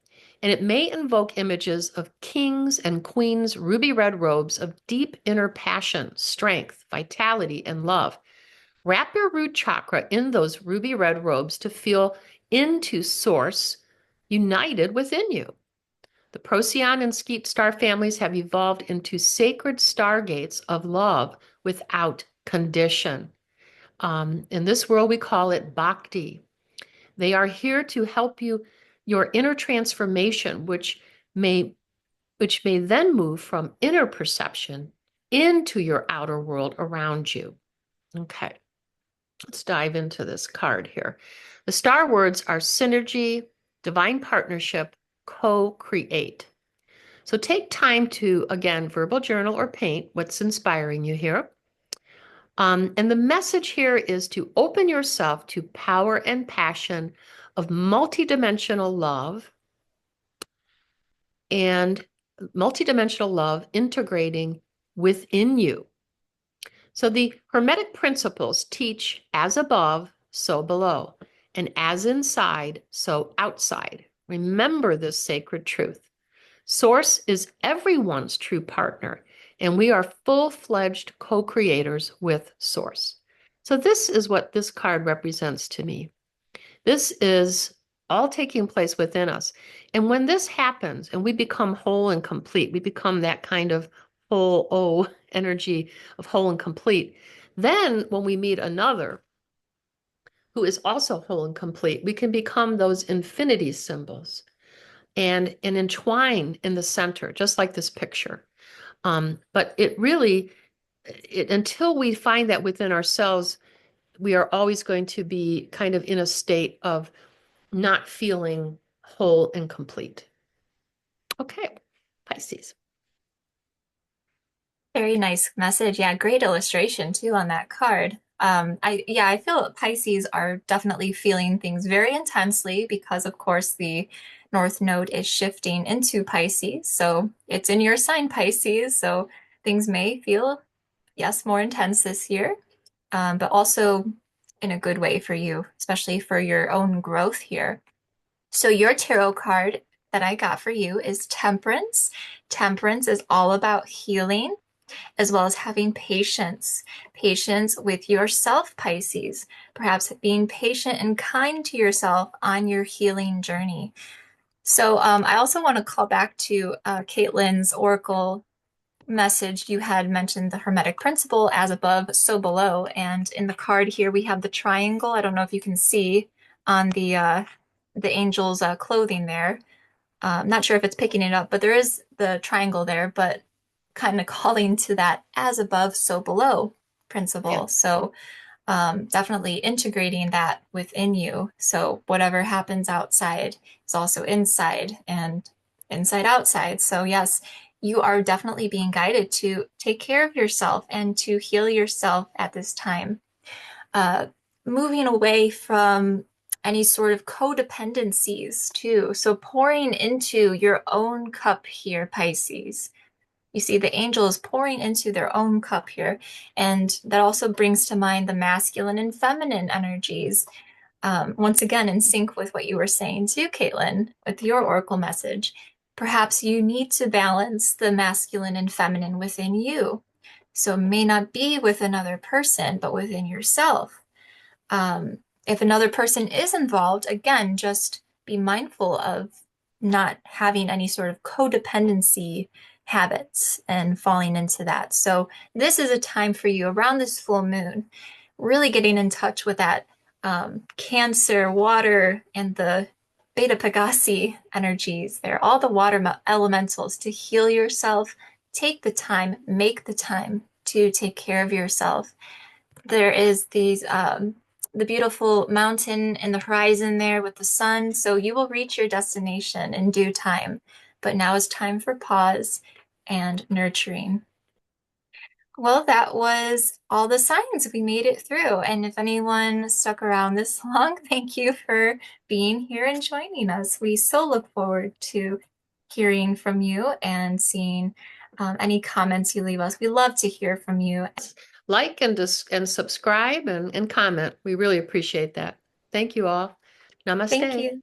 And it may invoke images of kings and queens' ruby red robes of deep inner passion, strength, vitality, and love. Wrap your root chakra in those ruby red robes to feel into source united within you. The Procyon and Scheat star families have evolved into sacred stargates of love without condition. In this world, we call it bhakti. They are here to help you your inner transformation, which may then move from inner perception into your outer world around you. Okay, let's dive into this card here. The star words are synergy, divine partnership, co-create. So take time to, again, verbal journal or paint what's inspiring you here. And the message here is to open yourself to power and passion of multidimensional love and multidimensional love integrating within you. So the Hermetic principles teach as above, so below, and as inside, so outside. Remember this sacred truth. Source is everyone's true partner, and we are full-fledged co-creators with Source. So this is what this card represents to me. This is all taking place within us. And when this happens and we become whole and complete, we become that kind of whole energy of whole and complete, then when we meet another who is also whole and complete, we can become those infinity symbols and entwine in the center, just like this picture. But it really, until we find that within ourselves, we are always going to be kind of in a state of not feeling whole and complete. Okay, Pisces. Very nice message. Yeah, great illustration too on that card. I feel Pisces are definitely feeling things very intensely because, of course, the North Node is shifting into Pisces. So it's in your sign, Pisces. So things may feel, yes, more intense this year, but also in a good way for you, especially for your own growth here. So your tarot card that I got for you is Temperance. Temperance is all about healing as well as having patience. Patience with yourself, Pisces. Perhaps being patient and kind to yourself on your healing journey. So I also want to call back to Caitlin's oracle message. You had mentioned the Hermetic principle as above, so below. And in the card here, we have the triangle. I don't know if you can see on the angel's clothing there. Not sure if it's picking it up, but there is the triangle there, but kind of calling to that as above, so below principle. Yeah. So definitely integrating that within you. So whatever happens outside is also inside and inside outside. So yes, you are definitely being guided to take care of yourself and to heal yourself at this time. Moving away from any sort of codependencies too. So pouring into your own cup here, Pisces. You see, the angel is pouring into their own cup here. And that also brings to mind the masculine and feminine energies. Once again, in sync with what you were saying too, Caitlin, with your oracle message. Perhaps you need to balance the masculine and feminine within you. So it may not be with another person, but within yourself. If another person is involved, again, just be mindful of not having any sort of codependency habits and falling into that. So this is a time for you around this full moon, really getting in touch with that Cancer, water, and the beta Pegasi energies. They're all the water elementals to heal yourself. Take the time, make the time to take care of yourself. There is the beautiful mountain in the horizon there with the sun, so you will reach your destination in due time. But now is time for pause and nurturing. Well, that was all the signs. We made it through. And if anyone stuck around this long, thank you for being here and joining us. We so look forward to hearing from you and seeing any comments you leave us. We love to hear from you. Like and subscribe and comment. We really appreciate that. Thank you all. Thank Namaste. you.